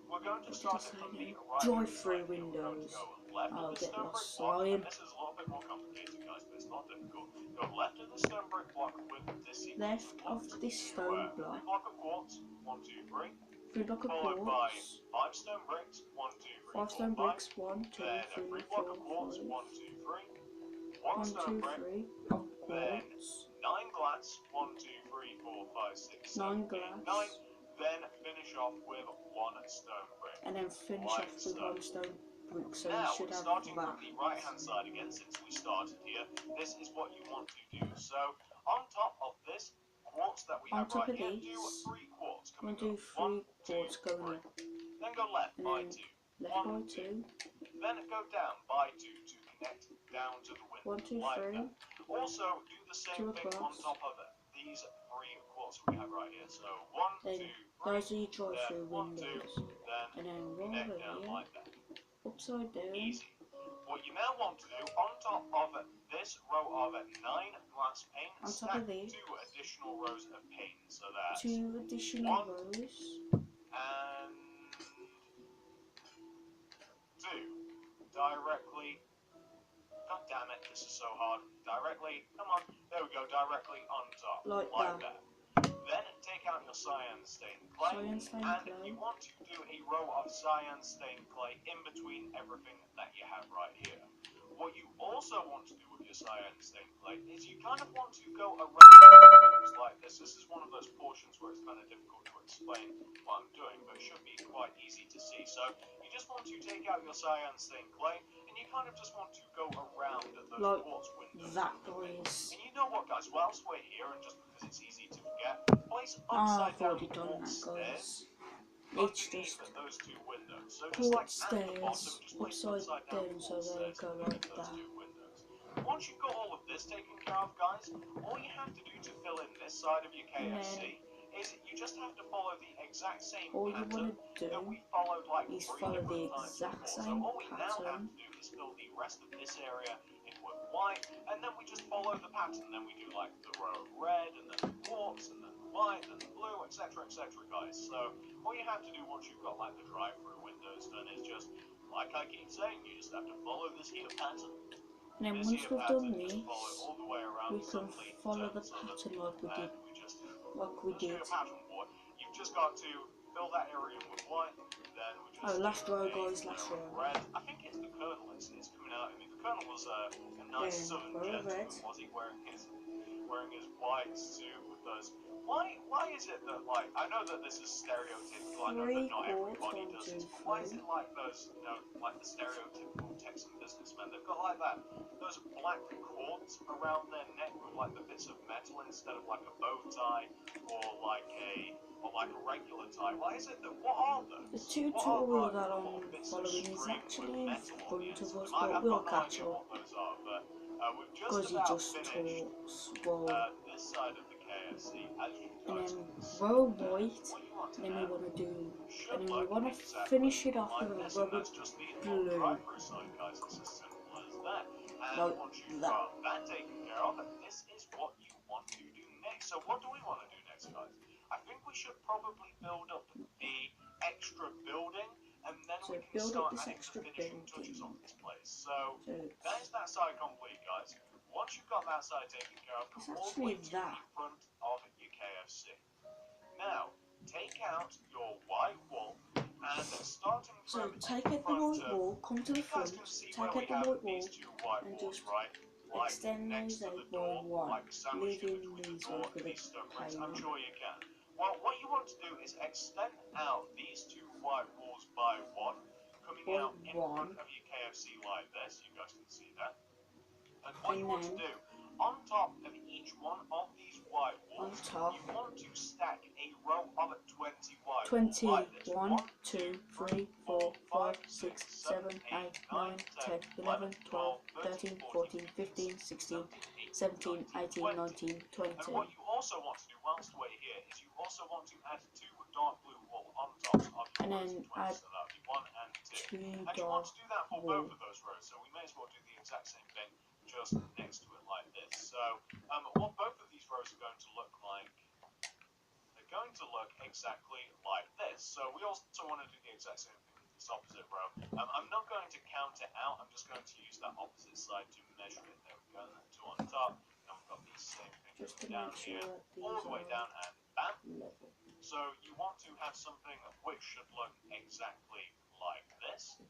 [SPEAKER 2] we're going to start it from the
[SPEAKER 1] drive-through windows. I'll get lost. Lion.
[SPEAKER 2] This is a little bit more complicated, guys, but it's not difficult. Go left of the stone brick block with this
[SPEAKER 1] left of this stone block.
[SPEAKER 2] 3 block of quartz, 1, 2, 3.
[SPEAKER 1] 3 block of
[SPEAKER 2] followed by
[SPEAKER 1] quartz.
[SPEAKER 2] 5 stone bricks, 1, 2, 3,
[SPEAKER 1] 5 stone bricks, 1, 2, 3,
[SPEAKER 2] 3
[SPEAKER 1] 4,
[SPEAKER 2] block of quartz, 1, 2, 3. 1 stone brick,
[SPEAKER 1] of
[SPEAKER 2] then
[SPEAKER 1] quartz.
[SPEAKER 2] 9 glass, 1, 2, 3, 4, 5, 6, 7,
[SPEAKER 1] 9
[SPEAKER 2] 8,
[SPEAKER 1] glass.
[SPEAKER 2] 9. Then finish off with 1 stone brick.
[SPEAKER 1] And then finish off with 1 stone brick, so
[SPEAKER 2] now,
[SPEAKER 1] you should have
[SPEAKER 2] starting
[SPEAKER 1] that.
[SPEAKER 2] with the right hand side again, since we started here, this is what you want to do. So, on top of this quartz that we have right here, do 3 quartz.
[SPEAKER 1] I'm going to do 3 quartz going up.
[SPEAKER 2] Then go left by 2.
[SPEAKER 1] Left by 2.
[SPEAKER 2] Then go down by 2 to connect down to the window.
[SPEAKER 1] 1, 2, 3.
[SPEAKER 2] Also, do the same thing on top of these 3 quartz we have right here. So, 1, 2, 3.
[SPEAKER 1] Those are your drive-through windows.
[SPEAKER 2] And
[SPEAKER 1] then roll over here.
[SPEAKER 2] like that.
[SPEAKER 1] Upside down.
[SPEAKER 2] Easy. What you now want to do, on top of this row of 9 glass panes, stack 2 additional rows of panes. So that's
[SPEAKER 1] 2 additional rows.
[SPEAKER 2] And 2 directly. God damn it, this is so hard. Directly, come on, there we go, directly on top.
[SPEAKER 1] Like that.
[SPEAKER 2] Then take out your cyan stained clay, you want to do a row of cyan stained clay in between everything that you have right here. What you also want to do with your cyan stained clay is you kind of want to go around things like this. This is one of those portions where it's kind of difficult to explain what I'm doing, but it should be quite easy to see. So you just want to take out your cyan stained clay, and you kind of just want to go around those quartz windows.
[SPEAKER 1] That noise.
[SPEAKER 2] And you know what, guys? Whilst we're here, and just because it's easy to forget, place upside down quartz stairs underneath those 2 windows. So just like at the bottom, just place upside down
[SPEAKER 1] so they go like that.
[SPEAKER 2] Once you've got all of this taken care of, guys, all you have to do to fill in this side of your KFC is you just have to follow the exact same
[SPEAKER 1] All you
[SPEAKER 2] pattern
[SPEAKER 1] want to
[SPEAKER 2] that
[SPEAKER 1] do
[SPEAKER 2] we followed like
[SPEAKER 1] is
[SPEAKER 2] 3
[SPEAKER 1] follow the
[SPEAKER 2] different times
[SPEAKER 1] exact
[SPEAKER 2] before. So
[SPEAKER 1] same
[SPEAKER 2] all we now have
[SPEAKER 1] pattern.
[SPEAKER 2] to do is fill the rest of this area in with white, and then we just follow the pattern. Then we do like the row of red, and then the quartz, and then the white, and the blue, etc., guys. So all you have to do once you've got like the drive-through windows done is just, like I keep saying, you just have to follow this here pattern.
[SPEAKER 1] And then
[SPEAKER 2] This
[SPEAKER 1] once
[SPEAKER 2] here
[SPEAKER 1] we've
[SPEAKER 2] pattern,
[SPEAKER 1] done
[SPEAKER 2] just
[SPEAKER 1] this,
[SPEAKER 2] follow it all the way around.
[SPEAKER 1] we can follow the pattern like we did.
[SPEAKER 2] Pattern board. You've just got to fill that area in with white. Then we just
[SPEAKER 1] Last row,
[SPEAKER 2] a
[SPEAKER 1] guys, last
[SPEAKER 2] layer
[SPEAKER 1] row.
[SPEAKER 2] of red. I think it's the Colonel. It's coming out. I mean, the Colonel was a nice southern
[SPEAKER 1] row of
[SPEAKER 2] gentleman,
[SPEAKER 1] red.
[SPEAKER 2] was he? Wearing his white suit with those. Why is it that, like, I know that this is stereotypical. I know that not everybody does this, but why is it like those, you know, like the stereotypical Texan businessmen? They've got like that, those black cords around their neck with like the bits of metal instead of like a bow tie or like a regular tie. Why is it that? What are those?
[SPEAKER 1] The tutorial that I'm following is actually in front of us, but we'll catch up. Because he just talks. Well,
[SPEAKER 2] This side of the KFC, as you
[SPEAKER 1] and
[SPEAKER 2] guys
[SPEAKER 1] then
[SPEAKER 2] can see,
[SPEAKER 1] row white,
[SPEAKER 2] what you want to
[SPEAKER 1] and then we
[SPEAKER 2] have
[SPEAKER 1] want to do,
[SPEAKER 2] should
[SPEAKER 1] and then we
[SPEAKER 2] look
[SPEAKER 1] want to
[SPEAKER 2] exactly
[SPEAKER 1] finish it off
[SPEAKER 2] like
[SPEAKER 1] with a
[SPEAKER 2] this,
[SPEAKER 1] row
[SPEAKER 2] and
[SPEAKER 1] of
[SPEAKER 2] that's just the
[SPEAKER 1] blue,
[SPEAKER 2] drive-through side, guys. It's as simple as that. And
[SPEAKER 1] like
[SPEAKER 2] once you've
[SPEAKER 1] that.
[SPEAKER 2] got that taken care of, this is what you want to do next. So what do we want to do next, guys? I think we should probably build up the extra building, and then
[SPEAKER 1] So
[SPEAKER 2] we can
[SPEAKER 1] build
[SPEAKER 2] start
[SPEAKER 1] up this
[SPEAKER 2] adding
[SPEAKER 1] extra
[SPEAKER 2] the finishing
[SPEAKER 1] building.
[SPEAKER 2] touches on this place. So
[SPEAKER 1] So
[SPEAKER 2] that is that side complete, guys. Once you've got that side taken care of,
[SPEAKER 1] it's
[SPEAKER 2] come all the way
[SPEAKER 1] actually
[SPEAKER 2] to
[SPEAKER 1] that.
[SPEAKER 2] the front of your KFC. Now, take out your white wall, and starting
[SPEAKER 1] So
[SPEAKER 2] from
[SPEAKER 1] take
[SPEAKER 2] in
[SPEAKER 1] out the
[SPEAKER 2] front
[SPEAKER 1] white
[SPEAKER 2] of,
[SPEAKER 1] wall, come to the
[SPEAKER 2] you guys
[SPEAKER 1] front,
[SPEAKER 2] can see
[SPEAKER 1] take
[SPEAKER 2] where
[SPEAKER 1] out
[SPEAKER 2] we
[SPEAKER 1] the
[SPEAKER 2] have
[SPEAKER 1] white
[SPEAKER 2] these
[SPEAKER 1] wall,
[SPEAKER 2] two white
[SPEAKER 1] and
[SPEAKER 2] walls,
[SPEAKER 1] just
[SPEAKER 2] right? Like
[SPEAKER 1] extend
[SPEAKER 2] next
[SPEAKER 1] those
[SPEAKER 2] to the
[SPEAKER 1] out by
[SPEAKER 2] door,
[SPEAKER 1] one,
[SPEAKER 2] like sandwiched in
[SPEAKER 1] leaving
[SPEAKER 2] between the
[SPEAKER 1] these
[SPEAKER 2] door
[SPEAKER 1] ones
[SPEAKER 2] and
[SPEAKER 1] with a
[SPEAKER 2] these stone bricks. I'm
[SPEAKER 1] payment.
[SPEAKER 2] sure you can. Well, what you want to do is extend out these two white walls by one, coming
[SPEAKER 1] By
[SPEAKER 2] out in
[SPEAKER 1] one.
[SPEAKER 2] front of your KFC like this. You guys can see that. And what
[SPEAKER 1] And
[SPEAKER 2] you want to
[SPEAKER 1] then
[SPEAKER 2] do, on top of each one of these white
[SPEAKER 1] on
[SPEAKER 2] walls,
[SPEAKER 1] top,
[SPEAKER 2] you want to stack a row of 20 white
[SPEAKER 1] 20,
[SPEAKER 2] walls like this.
[SPEAKER 1] 1, 2, 3, 4, 5, 6, 7, 8, 9, 10, 11, 12, 13, 14, 15, 16, 17, 18, 19, 20.
[SPEAKER 2] And what you also want to do whilst we're here is you also want to add two dark blue wool on top of your
[SPEAKER 1] And
[SPEAKER 2] rows
[SPEAKER 1] then
[SPEAKER 2] of 20,
[SPEAKER 1] add
[SPEAKER 2] so that would be 1 and 2.
[SPEAKER 1] 2
[SPEAKER 2] And you want
[SPEAKER 1] dark
[SPEAKER 2] to do that for
[SPEAKER 1] wool.
[SPEAKER 2] both of those rows, so we may as well do the exact same thing just next to it like this. So what both of these rows are going to look like, they're going to look exactly like this. So we also want to do the exact same thing with this opposite row. I'm not going to count it out, I'm just going to use that opposite side to measure it. There we go, and then 2 on top, and we've got these same things
[SPEAKER 1] Just to
[SPEAKER 2] down
[SPEAKER 1] make sure
[SPEAKER 2] here,
[SPEAKER 1] that these
[SPEAKER 2] all the way down, and bam.
[SPEAKER 1] level.
[SPEAKER 2] So you want to have something which should look exactly like this.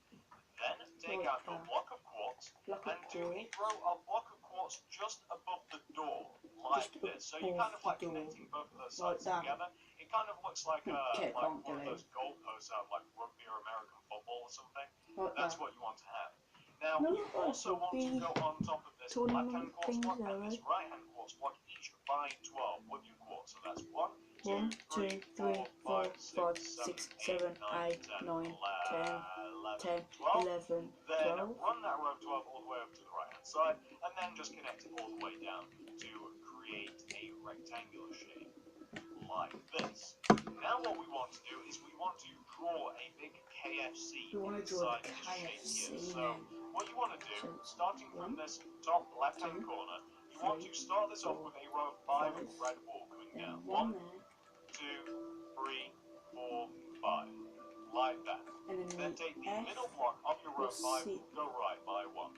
[SPEAKER 2] Then take out your block of quartz and do a row of block of quartz just above the door, like this. So you're kind of like connecting both of those sides together. It kind of looks like like one of those goalposts out of like rugby or American football or something. That's what you want to have. Now you also want to go on top of this left-hand quartz block and this right-hand quartz block, each by 12 with your quartz. So that's 1, 2, 3, 4, 5, 6, 7, 8, 9, 10, 11, 12. Then run that row of 12 all the way over to the right-hand side, and then just connect it all the way down to create a rectangular shape like this. Now what we want to do is we want to draw a big KFC inside this shape here. So what you want to do, starting from this top left-hand corner, you want to start this off with a row of 5 red wool coming down. 1, 2, 3, 4, 5. Like that. Then take the middle block of your row 5, go right by 1.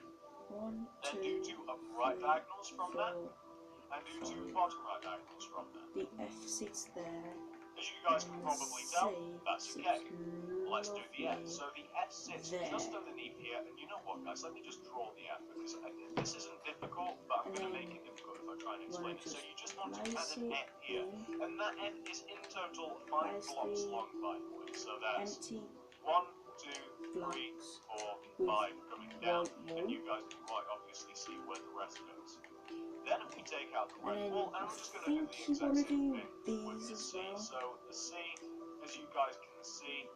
[SPEAKER 2] Then do 2 upright diagonals from that, and do 2 bottom right diagonals from that.
[SPEAKER 1] The F sits there.
[SPEAKER 2] As you guys can probably tell, that's okay. Let's do the F. So the F sits just underneath here, and you know what, guys? Let me just draw the F, because this isn't difficult, but I'm going to make it difficult if I try and explain it. So you just want to add an F here, and that F is in total 5 blocks long, by the way. So that's 1, 2, 3, 4, 5 coming down, and you guys can quite obviously see where the rest goes. Then if we take out the red wool, and I'm just going to do the exact same thing with the C. So the C, as you guys can see,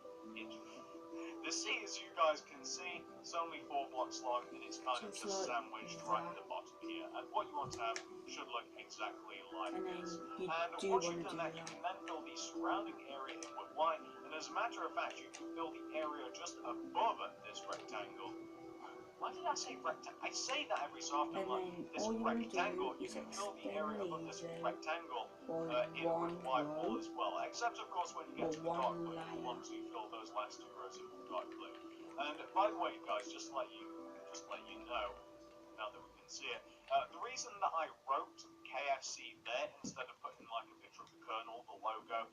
[SPEAKER 2] The sea, as you guys can see, is only 4 blocks long and it's kind of just sandwiched right at the bottom here. And what you want to have should look exactly like this. And once you've done that, you can then fill the surrounding area in with white. And as a matter of fact, you can fill the area just above this rectangle. Why did I say rectangle? I say that every so often, like this rectangle. You can fill the area above this rectangle in with white wool as well. Except, of course, when you get to the dark blue, you want to fill those last 2 rows in with dark blue. And by the way, guys, just to let you know, now that we can see it, the reason that I wrote KFC there instead of putting like a picture of the kernel, the logo,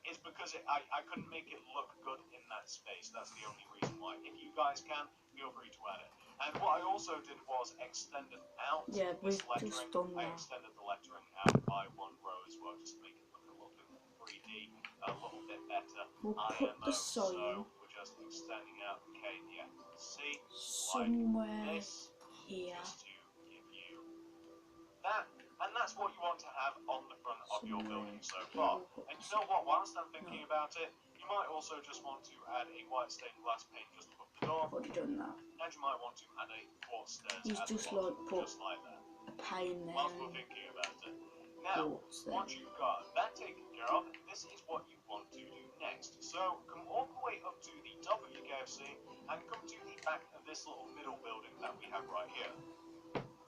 [SPEAKER 2] is because I couldn't make it look good in that space. That's the only reason why. If you guys can, feel free to add it. And what I also did was extended out this lettering. I extended the lettering out by 1 row as well, just to make it look a little bit more 3D, a little bit better.
[SPEAKER 1] We'll put the sign
[SPEAKER 2] so we're just extending out KFC
[SPEAKER 1] somewhere
[SPEAKER 2] like this,
[SPEAKER 1] here.
[SPEAKER 2] just to give you that. And that's what you want to have on the front of your building so far. And you know what, whilst I'm thinking about it, you might also just want to add a white stained glass pane just above the door.
[SPEAKER 1] I've already done that.
[SPEAKER 2] And you might want to add a quartz stairs
[SPEAKER 1] He's
[SPEAKER 2] at
[SPEAKER 1] just
[SPEAKER 2] the bottom,
[SPEAKER 1] like put
[SPEAKER 2] just like that.
[SPEAKER 1] Pain there.
[SPEAKER 2] Whilst we're thinking about it. Now, once you've got that taken care of, this is what you want to do next. So, come all the way up to the top of your KFC and come to the back of this little middle building that we have right here.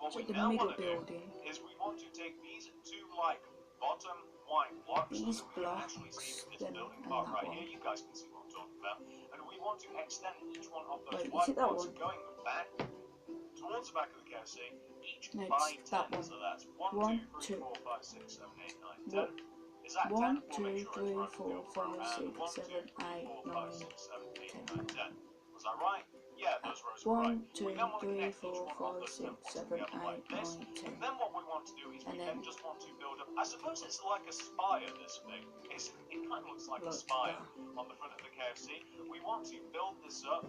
[SPEAKER 2] What we now want to do is we want to take these 2 like bottom white blocks that we can actually see in this building part right here. You guys can see what I'm talking about. And we want to extend each one of those white blocks going back towards the back of the KFC, each by 10. So that's 1, 2, 3, 4, 5, 6, 7, 8, 9, 10. Is that 10?
[SPEAKER 1] 1, 2, 3, 4, 5, 6, 7, 8, 9, 10.
[SPEAKER 2] 10. Was that right? Yeah, those rows are
[SPEAKER 1] 1,
[SPEAKER 2] right.
[SPEAKER 1] 2, 3, 4, 5, 6, 7, 8, 9, 10.
[SPEAKER 2] And then what we want to do is we then just want to build up. I suppose it's like a spire, this thing. It kind of looks like a spire on the front of the KFC. We want to build this up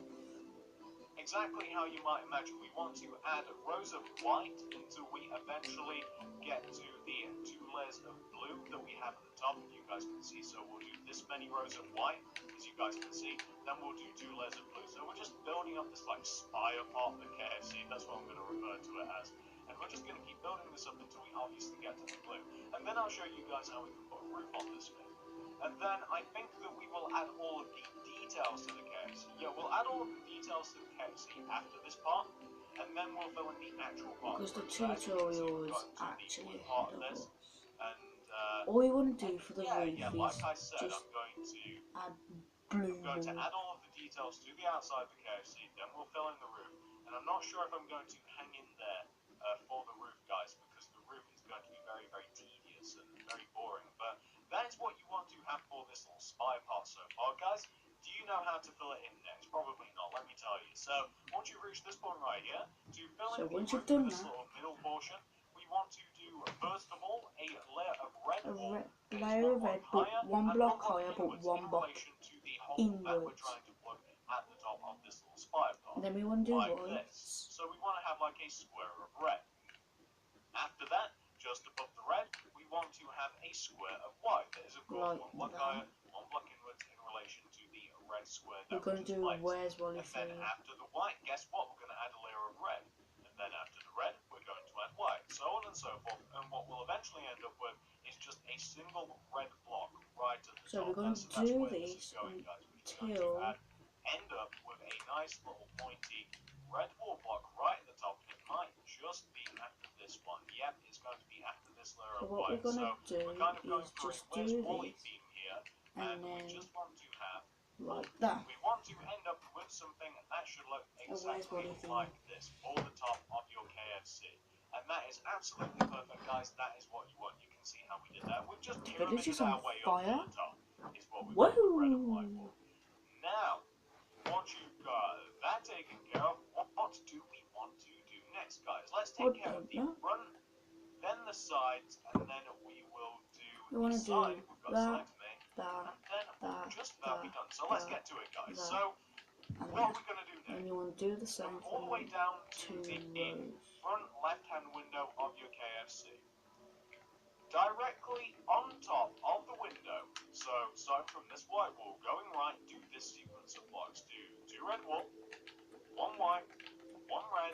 [SPEAKER 2] exactly how you might imagine. We want to add rows of white until we eventually get to the 2 layers of blue that we have at the top, if you guys can see. So we'll do this many rows of white, as you guys can see. Then we'll do 2 layers of blue. So we're just building up this like spire part of the KFC. That's what I'm going to refer to it as. And we're just going to keep building this up until we obviously get to the blue. And then I'll show you guys how we can put a roof on this thing. And then I think that we will add all of the details to the KFC. Yeah, we'll add all of the details to the KFC after this part, and then we'll fill in the actual part.
[SPEAKER 1] Because the tutorial is actually ahead of us.
[SPEAKER 2] And
[SPEAKER 1] all you want to do for the roof is
[SPEAKER 2] like I said,
[SPEAKER 1] just
[SPEAKER 2] I'm
[SPEAKER 1] blue
[SPEAKER 2] going to add all of the details to the outside of the KFC, then we'll fill in the roof. And I'm not sure if I'm going to hang in there for the roof, guys, because the roof is going to be very, very tedious and very boring. But that is what you want to have for this little spire part so far, guys. Do you know how to fill it in next? Probably not, let me tell you. So, once you've reached this point right here, to fill in the roof of this little middle portion, we want to do, first of all, a layer of red wool.
[SPEAKER 1] Layer of red, but 1 block higher, but 1 block inwards.
[SPEAKER 2] At the top of this little spire part.
[SPEAKER 1] Then we want to do
[SPEAKER 2] like
[SPEAKER 1] white.
[SPEAKER 2] So we want to have like a square of red. After that, just above the red, we want to have a square of white. That is of course
[SPEAKER 1] like
[SPEAKER 2] 1 block higher, 1 block inwards in relation to the red square that
[SPEAKER 1] we're going to do where's Wally.
[SPEAKER 2] And then after the white, guess what? We're going to add a layer of red. And then after the red, we're going to add white. So on and so forth. And what we'll eventually end up with is just a single red block right at the top.
[SPEAKER 1] So we're going to do this until
[SPEAKER 2] end up with a nice little pointy red wool block right at the top. It might just be after this one. Yep, it's going to be after this layer of white.
[SPEAKER 1] So what we're going to do is just do this,
[SPEAKER 2] here,
[SPEAKER 1] and then
[SPEAKER 2] we just want to have
[SPEAKER 1] like that.
[SPEAKER 2] We want to end up with something that should look exactly like this for the top of your KFC. And that is absolutely perfect, guys. That is what you want. You can see how we did that. We've just pyramided our way up to the top. Is what we want with red and white wool. Now, once you've got that taken care of, what do we want to do next, guys? Let's take care of the front, then the sides, and then we will do the side. We've got sides made, and then we'll just about be done. So let's get to it, guys. So, what are we going to do next?
[SPEAKER 1] And you want to do the same
[SPEAKER 2] all the way down to the
[SPEAKER 1] 2 rows.
[SPEAKER 2] front left-hand window of your KFC. Directly on top of the window, so starting from this white wall, going right, do this sequence of blocks. Do 2 red wool, 1 white, 1 red,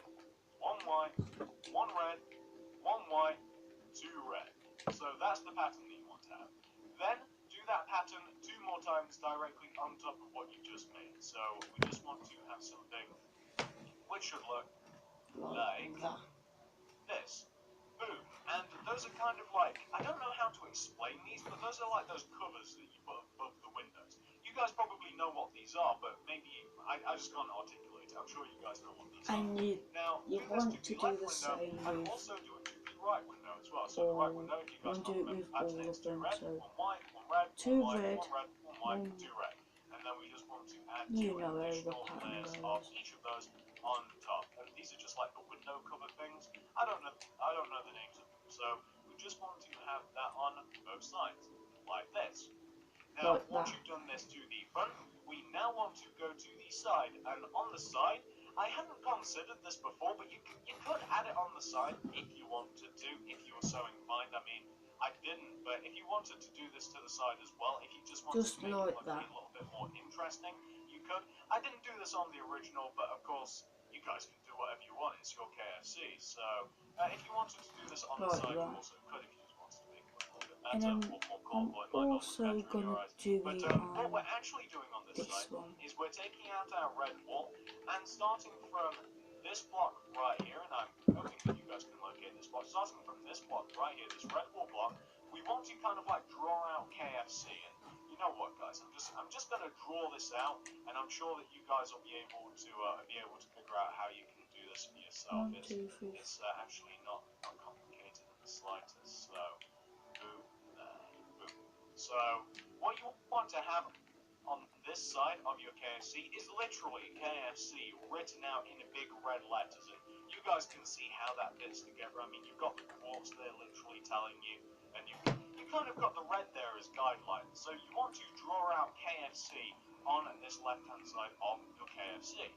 [SPEAKER 2] 1 white, 1 red, 1 white, 2 red. So that's the pattern that you want to have. Then do that pattern 2 more times directly on top of what you just made. So we just want to have something which should look like
[SPEAKER 1] that.
[SPEAKER 2] this. Boom. And those are kind of like, I don't know how to explain these, but those are like those covers that you put above the windows. You guys probably know what these are, but maybe I just can't articulate it. I'm sure you guys know what these are.
[SPEAKER 1] And
[SPEAKER 2] Now,
[SPEAKER 1] you
[SPEAKER 2] do
[SPEAKER 1] want
[SPEAKER 2] this
[SPEAKER 1] to
[SPEAKER 2] to the
[SPEAKER 1] do
[SPEAKER 2] left
[SPEAKER 1] the
[SPEAKER 2] window
[SPEAKER 1] same
[SPEAKER 2] and
[SPEAKER 1] with
[SPEAKER 2] also do it to the right window as well. So the right window, if you guys
[SPEAKER 1] do
[SPEAKER 2] can't
[SPEAKER 1] it with
[SPEAKER 2] remember the pattern,
[SPEAKER 1] all of
[SPEAKER 2] it's 2
[SPEAKER 1] them.
[SPEAKER 2] red,
[SPEAKER 1] So
[SPEAKER 2] 1 white, 1 red,
[SPEAKER 1] 2
[SPEAKER 2] 1 white,
[SPEAKER 1] red,
[SPEAKER 2] 1 red, 1 white, 2 red. And then we just want to add 2
[SPEAKER 1] you know how the
[SPEAKER 2] additional
[SPEAKER 1] pattern
[SPEAKER 2] layers of
[SPEAKER 1] goes.
[SPEAKER 2] each of those on top. And these are just like the window cover things. I don't know the names of them. So we just want to have that on both sides, like this. Now,
[SPEAKER 1] Like
[SPEAKER 2] once
[SPEAKER 1] that.
[SPEAKER 2] you've done this to the front, we now want to go to the side. And on the side, I hadn't considered this before, but you could add it on the side if you wanted to, if you were so inclined. I mean, I didn't, but if you wanted to do this to the side as well, if you just wanted
[SPEAKER 1] Just
[SPEAKER 2] to make
[SPEAKER 1] like
[SPEAKER 2] it look
[SPEAKER 1] that.
[SPEAKER 2] a little bit more interesting, you could. I didn't do this on the original, but of course, you guys can do whatever you want. It's your KFC. So, if you wanted to do this on the
[SPEAKER 1] Like
[SPEAKER 2] side, you
[SPEAKER 1] that.
[SPEAKER 2] also could if you just wanted to make it look a little bit
[SPEAKER 1] And
[SPEAKER 2] better,
[SPEAKER 1] then
[SPEAKER 2] or more
[SPEAKER 1] I'm
[SPEAKER 2] colorful. It might not look
[SPEAKER 1] also
[SPEAKER 2] better in your
[SPEAKER 1] gonna
[SPEAKER 2] eyes.
[SPEAKER 1] do
[SPEAKER 2] But
[SPEAKER 1] it
[SPEAKER 2] what
[SPEAKER 1] on
[SPEAKER 2] we're actually doing on this
[SPEAKER 1] this
[SPEAKER 2] side
[SPEAKER 1] one.
[SPEAKER 2] is we're taking out our red wool and starting from this block right here, and I'm hoping that you guys can locate this block. Starting from this block right here, this red wool block, we want to kind of like draw out KFC. And you know what, guys? I'm just gonna draw this out, and I'm sure that you guys will be able to figure out how you can do this for yourself.
[SPEAKER 1] 1, 2, 3.
[SPEAKER 2] It's actually not complicated in the slightest. So, boom, boom. So, what you want to have on this side of your KFC is literally KFC written out in big red letters, and you guys can see how that fits together. I mean, you've got the quotes there literally telling you, and you kind of got the red there as guidelines. So you want to draw out KFC on this left-hand side of your KFC.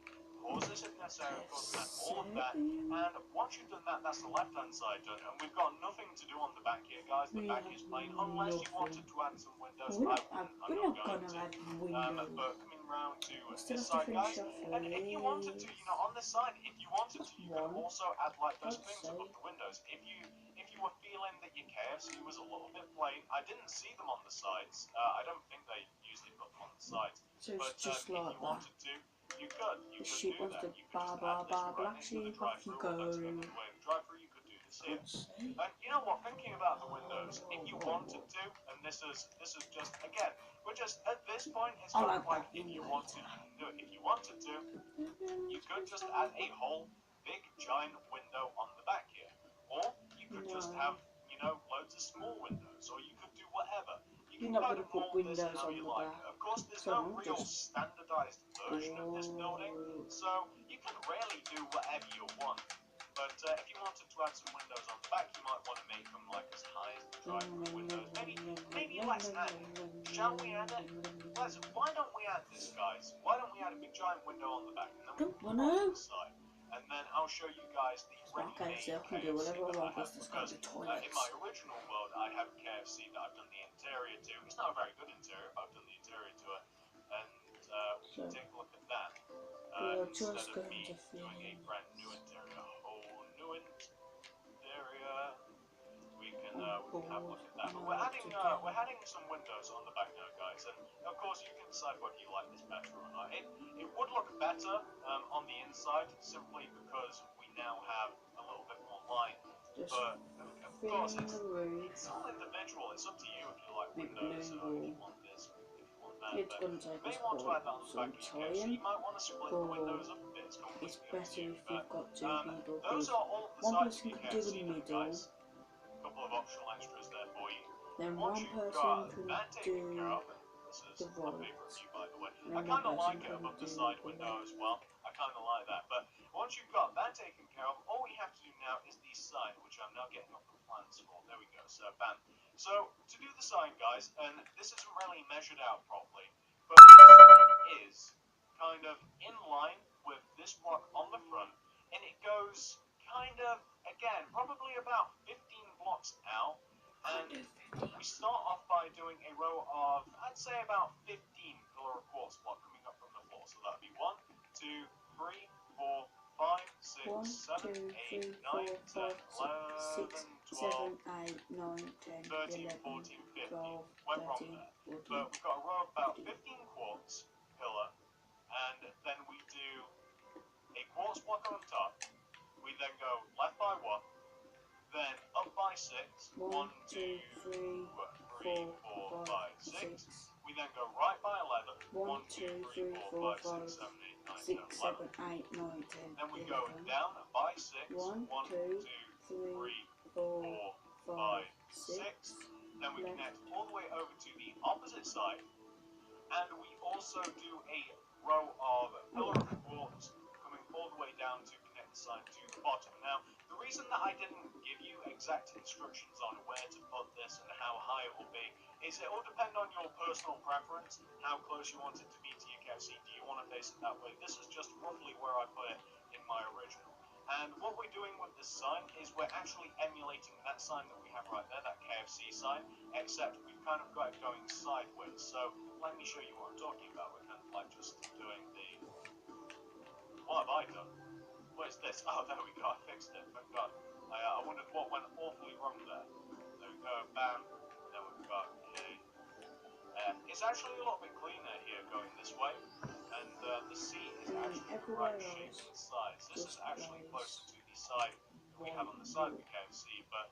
[SPEAKER 2] Pause this if necessary, of course, and all of that. And once you've done that, that's the left-hand side done, and we've got nothing to do on the back here, guys. The back is plain, unless you wanted to add some windows.
[SPEAKER 1] We're
[SPEAKER 2] I'm
[SPEAKER 1] not
[SPEAKER 2] not going
[SPEAKER 1] gonna
[SPEAKER 2] to.
[SPEAKER 1] add windows.
[SPEAKER 2] But coming round to
[SPEAKER 1] Still
[SPEAKER 2] this
[SPEAKER 1] have to
[SPEAKER 2] side,
[SPEAKER 1] finish
[SPEAKER 2] guys,
[SPEAKER 1] off
[SPEAKER 2] and if you wanted to, on this side, if you wanted to, you could also add like those
[SPEAKER 1] I'd
[SPEAKER 2] things
[SPEAKER 1] say.
[SPEAKER 2] above the windows. If you were feeling that your KFC was a little bit plain, I didn't see them on the sides. I don't think they usually put them on the sides.
[SPEAKER 1] So
[SPEAKER 2] But
[SPEAKER 1] it's just
[SPEAKER 2] if
[SPEAKER 1] like
[SPEAKER 2] you
[SPEAKER 1] that.
[SPEAKER 2] wanted to, you could. You
[SPEAKER 1] The
[SPEAKER 2] could
[SPEAKER 1] sheep
[SPEAKER 2] do
[SPEAKER 1] wants
[SPEAKER 2] that.
[SPEAKER 1] to
[SPEAKER 2] You could just
[SPEAKER 1] blah
[SPEAKER 2] add this
[SPEAKER 1] blah blah.
[SPEAKER 2] right
[SPEAKER 1] Black
[SPEAKER 2] into the
[SPEAKER 1] sheep off you
[SPEAKER 2] drive-through, or
[SPEAKER 1] go.
[SPEAKER 2] that's the other way of the drive-through. You could do this here.
[SPEAKER 1] I'd say.
[SPEAKER 2] And you know what? Thinking about the windows, if you wanted to, and this is just again, we're just at this point. It's
[SPEAKER 1] I'll
[SPEAKER 2] kind
[SPEAKER 1] add
[SPEAKER 2] of like
[SPEAKER 1] that
[SPEAKER 2] if you
[SPEAKER 1] in
[SPEAKER 2] wanted to do it. If you wanted to, you could just add a whole big giant window on the back here, or you could just have loads of small windows, or you could do whatever. You
[SPEAKER 1] You're
[SPEAKER 2] can
[SPEAKER 1] not
[SPEAKER 2] kind
[SPEAKER 1] gonna
[SPEAKER 2] of
[SPEAKER 1] put
[SPEAKER 2] mold this
[SPEAKER 1] windows
[SPEAKER 2] how
[SPEAKER 1] on
[SPEAKER 2] you
[SPEAKER 1] the
[SPEAKER 2] like.
[SPEAKER 1] back.
[SPEAKER 2] Of course, there's
[SPEAKER 1] So
[SPEAKER 2] no
[SPEAKER 1] I'm
[SPEAKER 2] real
[SPEAKER 1] just
[SPEAKER 2] standardized version of this building, so you can really do whatever you want. But if you wanted to add some windows on the back, you might want to make them like as high as the drive-through windows. Maybe let's add it. Shall we add it? Why don't we add this, guys? Why don't we add a big giant window on the back, and then we can move on to the side, and then I'll show you guys the ready-made
[SPEAKER 1] so I can do
[SPEAKER 2] KFC
[SPEAKER 1] whatever I
[SPEAKER 2] that I
[SPEAKER 1] want
[SPEAKER 2] have,
[SPEAKER 1] with this
[SPEAKER 2] because
[SPEAKER 1] kind of
[SPEAKER 2] in my
[SPEAKER 1] toilets.
[SPEAKER 2] original world, I have KFC that I've done the interior to. It's not a very good interior, but I've done the interior to it, and we can take a look at that.
[SPEAKER 1] We're
[SPEAKER 2] Instead
[SPEAKER 1] just
[SPEAKER 2] of
[SPEAKER 1] going
[SPEAKER 2] me
[SPEAKER 1] to
[SPEAKER 2] doing a brand new interior, a whole new interior, we can have a look at that. But we're adding some windows on the back now, guys, and of course you can decide whether you like this better or not. It would look better on the inside simply because we now have a little bit more light.
[SPEAKER 1] Just
[SPEAKER 2] But of course,
[SPEAKER 1] the roof.
[SPEAKER 2] it's all individual. It's up to you if you like
[SPEAKER 1] Big
[SPEAKER 2] windows or
[SPEAKER 1] blue
[SPEAKER 2] if you want this or if you want that.
[SPEAKER 1] It's
[SPEAKER 2] But
[SPEAKER 1] gonna take
[SPEAKER 2] you may
[SPEAKER 1] us
[SPEAKER 2] want to add that on the
[SPEAKER 1] some
[SPEAKER 2] back of your case. So you
[SPEAKER 1] time,
[SPEAKER 2] might want to split the
[SPEAKER 1] but
[SPEAKER 2] windows up a bit. It's
[SPEAKER 1] it's
[SPEAKER 2] completely up to
[SPEAKER 1] better
[SPEAKER 2] you.
[SPEAKER 1] if
[SPEAKER 2] But
[SPEAKER 1] you've got two people.
[SPEAKER 2] those are all of the
[SPEAKER 1] One
[SPEAKER 2] sides of
[SPEAKER 1] person
[SPEAKER 2] your
[SPEAKER 1] can do
[SPEAKER 2] KFC
[SPEAKER 1] the
[SPEAKER 2] now,
[SPEAKER 1] middle,
[SPEAKER 2] guys. A couple of optional extras there for you.
[SPEAKER 1] then
[SPEAKER 2] Once
[SPEAKER 1] one
[SPEAKER 2] you've
[SPEAKER 1] person
[SPEAKER 2] got
[SPEAKER 1] can
[SPEAKER 2] that taken
[SPEAKER 1] do
[SPEAKER 2] care of, and this is
[SPEAKER 1] the
[SPEAKER 2] my
[SPEAKER 1] right,
[SPEAKER 2] favourite view, by the way.
[SPEAKER 1] and
[SPEAKER 2] I
[SPEAKER 1] then
[SPEAKER 2] kind
[SPEAKER 1] one
[SPEAKER 2] of
[SPEAKER 1] person
[SPEAKER 2] like it
[SPEAKER 1] can
[SPEAKER 2] above the
[SPEAKER 1] do
[SPEAKER 2] side
[SPEAKER 1] the
[SPEAKER 2] window
[SPEAKER 1] left.
[SPEAKER 2] as well. I kind of like that. But once you've got that taken care of, all we have to do now is the side, which I'm now getting up the plans for. There we go. So, bam. So, to do the side, guys, and this isn't really measured out properly, but this side is kind of in line with this block on the front, and it goes kind of, again, probably about 15 blocks out, and we start off by doing a row of, I'd say about 15 pillar of quartz block coming up from the floor. So that'd be 1, 2, 3, 4, 5, 6,
[SPEAKER 1] 1,
[SPEAKER 2] 7,
[SPEAKER 1] 2,
[SPEAKER 2] 8,
[SPEAKER 1] 3,
[SPEAKER 2] 9,
[SPEAKER 1] 4,
[SPEAKER 2] 10,
[SPEAKER 1] 5, 6,
[SPEAKER 2] 11,
[SPEAKER 1] 7,
[SPEAKER 2] 12,
[SPEAKER 1] 8, 9, 10,
[SPEAKER 2] 13,
[SPEAKER 1] 11,
[SPEAKER 2] 14, 15.
[SPEAKER 1] 12,
[SPEAKER 2] Went wrong
[SPEAKER 1] 13,
[SPEAKER 2] there.
[SPEAKER 1] 14,
[SPEAKER 2] But we've got a row of about
[SPEAKER 1] 15.
[SPEAKER 2] 15 quartz pillar, and then we do a quartz block on top. We then go left by 1, then up by 6.
[SPEAKER 1] 1, 2, 3, 4, 5, 6.
[SPEAKER 2] We then go right by 11.
[SPEAKER 1] 1, 2, 3, 4, 5, 6, 7, 8, 9, 10,
[SPEAKER 2] Then we
[SPEAKER 1] 11.
[SPEAKER 2] go down by 6.
[SPEAKER 1] 1,
[SPEAKER 2] 1,
[SPEAKER 1] 2,
[SPEAKER 2] 2,
[SPEAKER 1] 3,
[SPEAKER 2] 3,
[SPEAKER 1] 4,
[SPEAKER 2] 4,
[SPEAKER 1] 5,
[SPEAKER 2] 5,
[SPEAKER 1] 6.
[SPEAKER 2] 6. Then we
[SPEAKER 1] Left.
[SPEAKER 2] connect all the way over to the opposite side. And we also do a row of pillar of quartz coming all the way down to connect the side to the bottom. Now, the reason that I didn't give you exact instructions on where to put this and how high it will be is it will depend on your personal preference, how close you want it to be to your KFC. Do you want to face it that way? This is just roughly where I put it in my original. And what we're doing with this sign is we're actually emulating that sign that we have right there, that KFC sign, except we've kind of got it going sideways. So let me show you what I'm talking about. We're kind of like just doing the... What have I done? What is this? Oh, there we go. I fixed it. Thank God. I wondered what went awfully wrong there. There we go. Bam. Then we've got a... it's actually a little bit cleaner here going this way. And the seat is actually the right shape and size. This is actually closer to the side that we have on the side of the KFC. But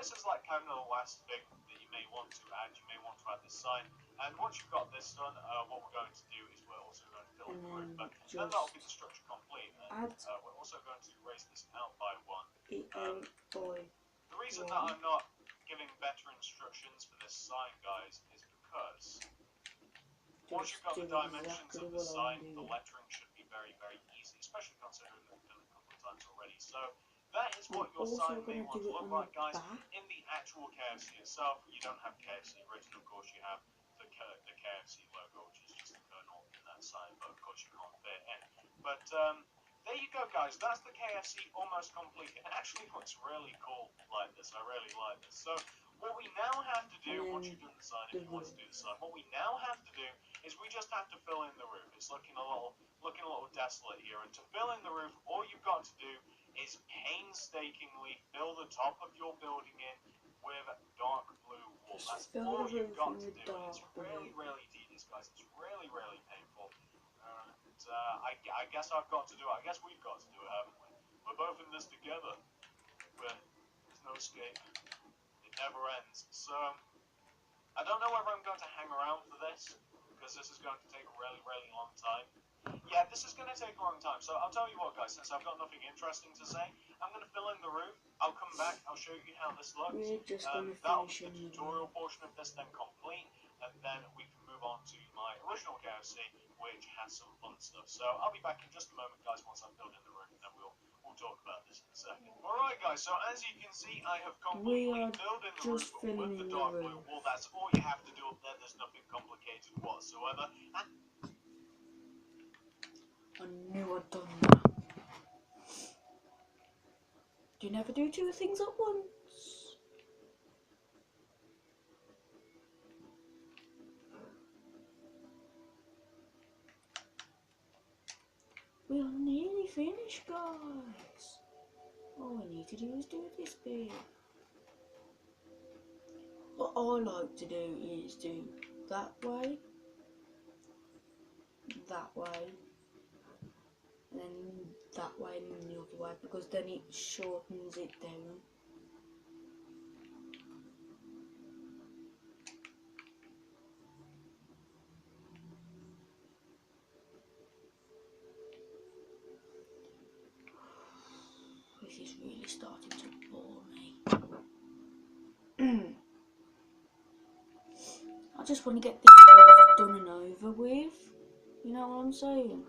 [SPEAKER 2] this is like kind of the last thing that you may want to add. You may want to add this sign. And once you've got this done, what we're going to do is we're also going to fill in the room. But then that'll be the structure complete. And we're also going to raise this out by 1. The reason that I'm not giving better instructions for this sign, guys, is because once you've got the dimensions of the sign, the lettering should be very, very easy, especially considering that we've done it a couple of times already. So that is what your sign may want to look like, guys. In the actual KFC itself, you don't have KFC written, of course you have the KFC logo, which is just the kernel in that sign, but of course you can't fit it in. But there you go, guys. That's the KFC almost complete. It actually looks really cool like this. I really like this. So what we now have to do, once you've done the sign, if you want to do the sign, what we now have to do is we just have to fill in the roof. It's looking a little desolate here. And to fill in the roof, all you've got to do is painstakingly fill the top of your building in with dark blue wool. That's all you've got to do. And it's really, really tedious, guys. It's really, really painful. I guess I've got to do it. I guess we've got to do it, haven't we? We're both in this together. There's no escape. It never ends. So I don't know whether I'm going to hang around for this, because this is going to take a really, really long time. Yeah, this is going to take a long time, so I'll tell you what, guys, since I've got nothing interesting to say, I'm going to fill in the roof, I'll come back, I'll show you how this looks. That'll be the tutorial portion of this then complete, and then we can move on to my original KFC, which has some fun stuff. So I'll be back in just a moment, guys, once I've filled in the roof, and then we'll talk about this in a second. Alright, guys, so as you can see, I have completely filled in the roof with the dark blue wool. That's all you have to do up there. There's nothing complicated whatsoever.
[SPEAKER 1] I knew I'd done that. Do you never do two things at once? We are nearly finished, guys. All we need to do is do this bit. What I like to do is do that way, and then that way and then the other way, because then it shortens it down. This is really starting to bore me. I just want to get this done and over with. You know what I'm saying?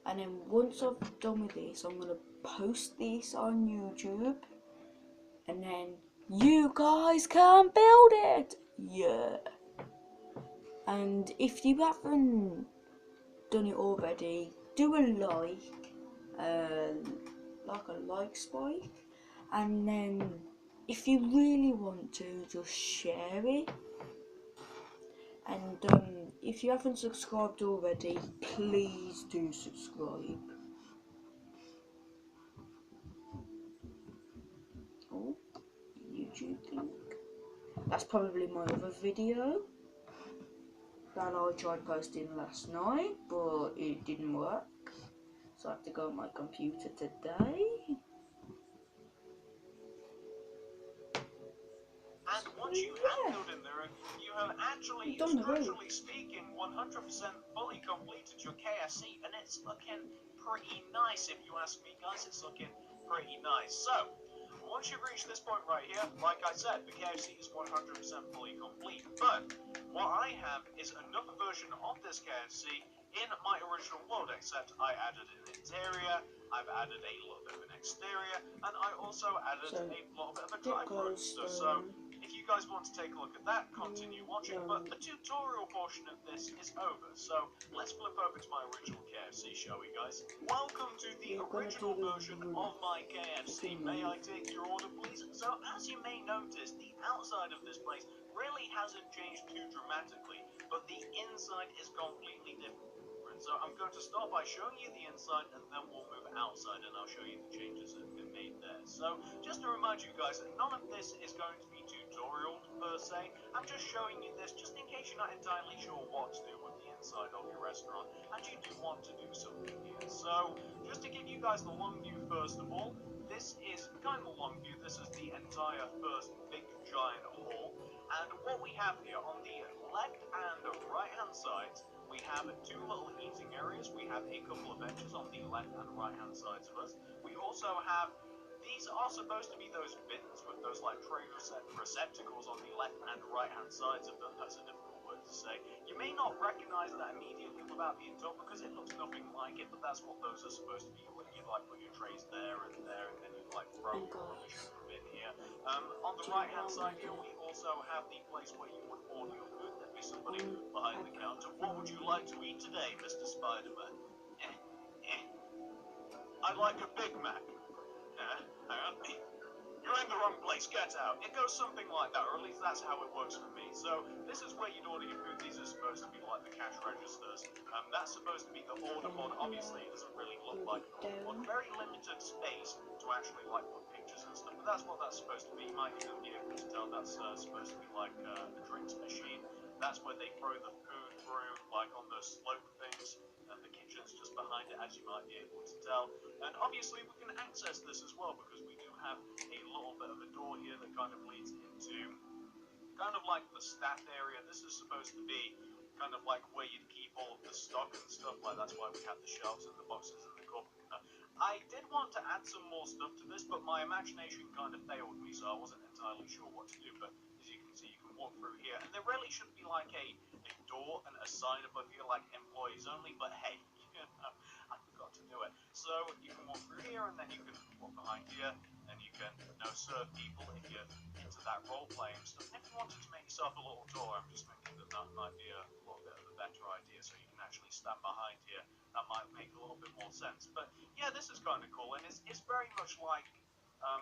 [SPEAKER 1] And then once I've done with this, I'm going to post this on YouTube. And then you guys can build it. Yeah. And if you haven't done it already, do a like a like spike. And then if you really want to, just share it. And if you haven't subscribed already, please do subscribe. Oh, YouTube thing. That's probably my other video that I tried posting last night, but it didn't work. So I have to go on my computer today.
[SPEAKER 2] And once you have filled in there, you have actually, structurally speaking, 100% fully completed your KFC, and it's looking pretty nice, if you ask me, guys. It's looking pretty nice. So, once you've reached this point right here, like I said, the KFC is 100% fully complete. But what I have is another version of this KFC in my original world, except I added an interior, I've added a little bit of an exterior, and I also added a little bit of a drive-thru. So if you guys want to take a look at that, continue watching. But the tutorial portion of this is over, so let's flip over to my original KFC, shall we, guys? Welcome to the original version of my KFC. May I take your order, please? So, as you may notice, the outside of this place really hasn't changed too dramatically, but the inside is completely different. So I'm going to start by showing you the inside, and then we'll move outside, and I'll show you the changes that have been made there. So just to remind you guys that none of this is going to be tutorial per se. I'm just showing you this just in case you're not entirely sure what to do with the inside of your restaurant, and you do want to do something here. So just to give you guys the long view first of all, this is kind of a long view. This is the entire first big giant hall, and what we have here on the left and right hand sides, we have two little eating areas. We have a couple of benches on the left and right hand sides of us. We also have, these are supposed to be those bins with those like tray receptacles on the left and right hand sides of them. That's a difficult word to say. You may not recognize that immediately without being told because it looks nothing like it, but that's what those are supposed to be. You like put your trays there, and then you like throw your rubbish in the bin here. On the right hand side here, we also have the place where you would order your food. There'd be somebody behind the counter. What would you like to eat today, Mr. Spider-Man? I'd like a Big Mac. Hang on. You're in the wrong place, get out. It goes something like that, or at least that's how it works for me. So this is where you'd order your food. These are supposed to be like the cash registers. That's supposed to be the order board. Obviously, it doesn't really look like an order board. Very limited space to actually like put pictures and stuff, but that's what that's supposed to be. You might even be able to tell that's supposed to be like a drinks machine. That's where they throw the food through, like on those slope things. And the kitchen's just behind it, as you might be able to tell. And obviously, we can access this as well because we do have a little bit of a door here that kind of leads into kind of like the staff area. This is supposed to be kind of like where you'd keep all of the stock and stuff. Like that's why we have the shelves and the boxes and the corporate. I did want to add some more stuff to this, but my imagination kind of failed me, so I wasn't entirely sure what to do. But as you can see, you can walk through here, and there really should be like a door and a sign above here, like employees only. But hey, I forgot to do it. So you can walk through here, and then you can walk behind here, and you can serve people if you're into that role playing stuff. And if you wanted to make yourself a little taller, I'm just thinking that that might be a little bit of a better idea, so you can actually stand behind here. That might make a little bit more sense. But yeah, this is kind of cool, and it's very much like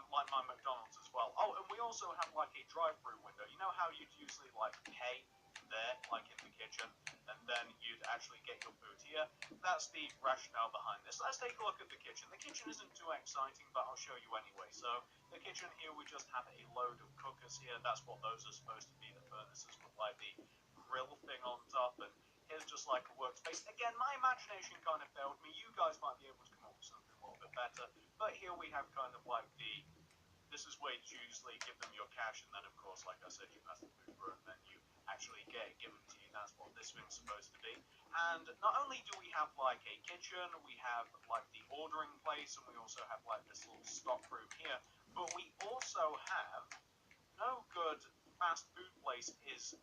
[SPEAKER 2] my McDonald's as well. Oh, and we also have like a drive-through window. You know how you'd usually like pay there, like in the kitchen, and then you'd actually get your food here. That's the rationale behind this. Let's take a look at the kitchen. The kitchen isn't too exciting, but I'll show you anyway. So the kitchen here, we just have a load of cookers here. That's what those are supposed to be, the furnaces with like the grill thing on top, and here's just like a workspace. Again, my imagination kind of failed me. You guys might be able to come up with something a little bit better, but here we have kind of like this is where you usually give them your cash, and then of course, like I said, you pass the food through, and then you actually get it given to you. That's what this thing's supposed to be. And not only do we have like a kitchen, we have like the ordering place, and we also have like this little stock room here, but we also have no good fast food place is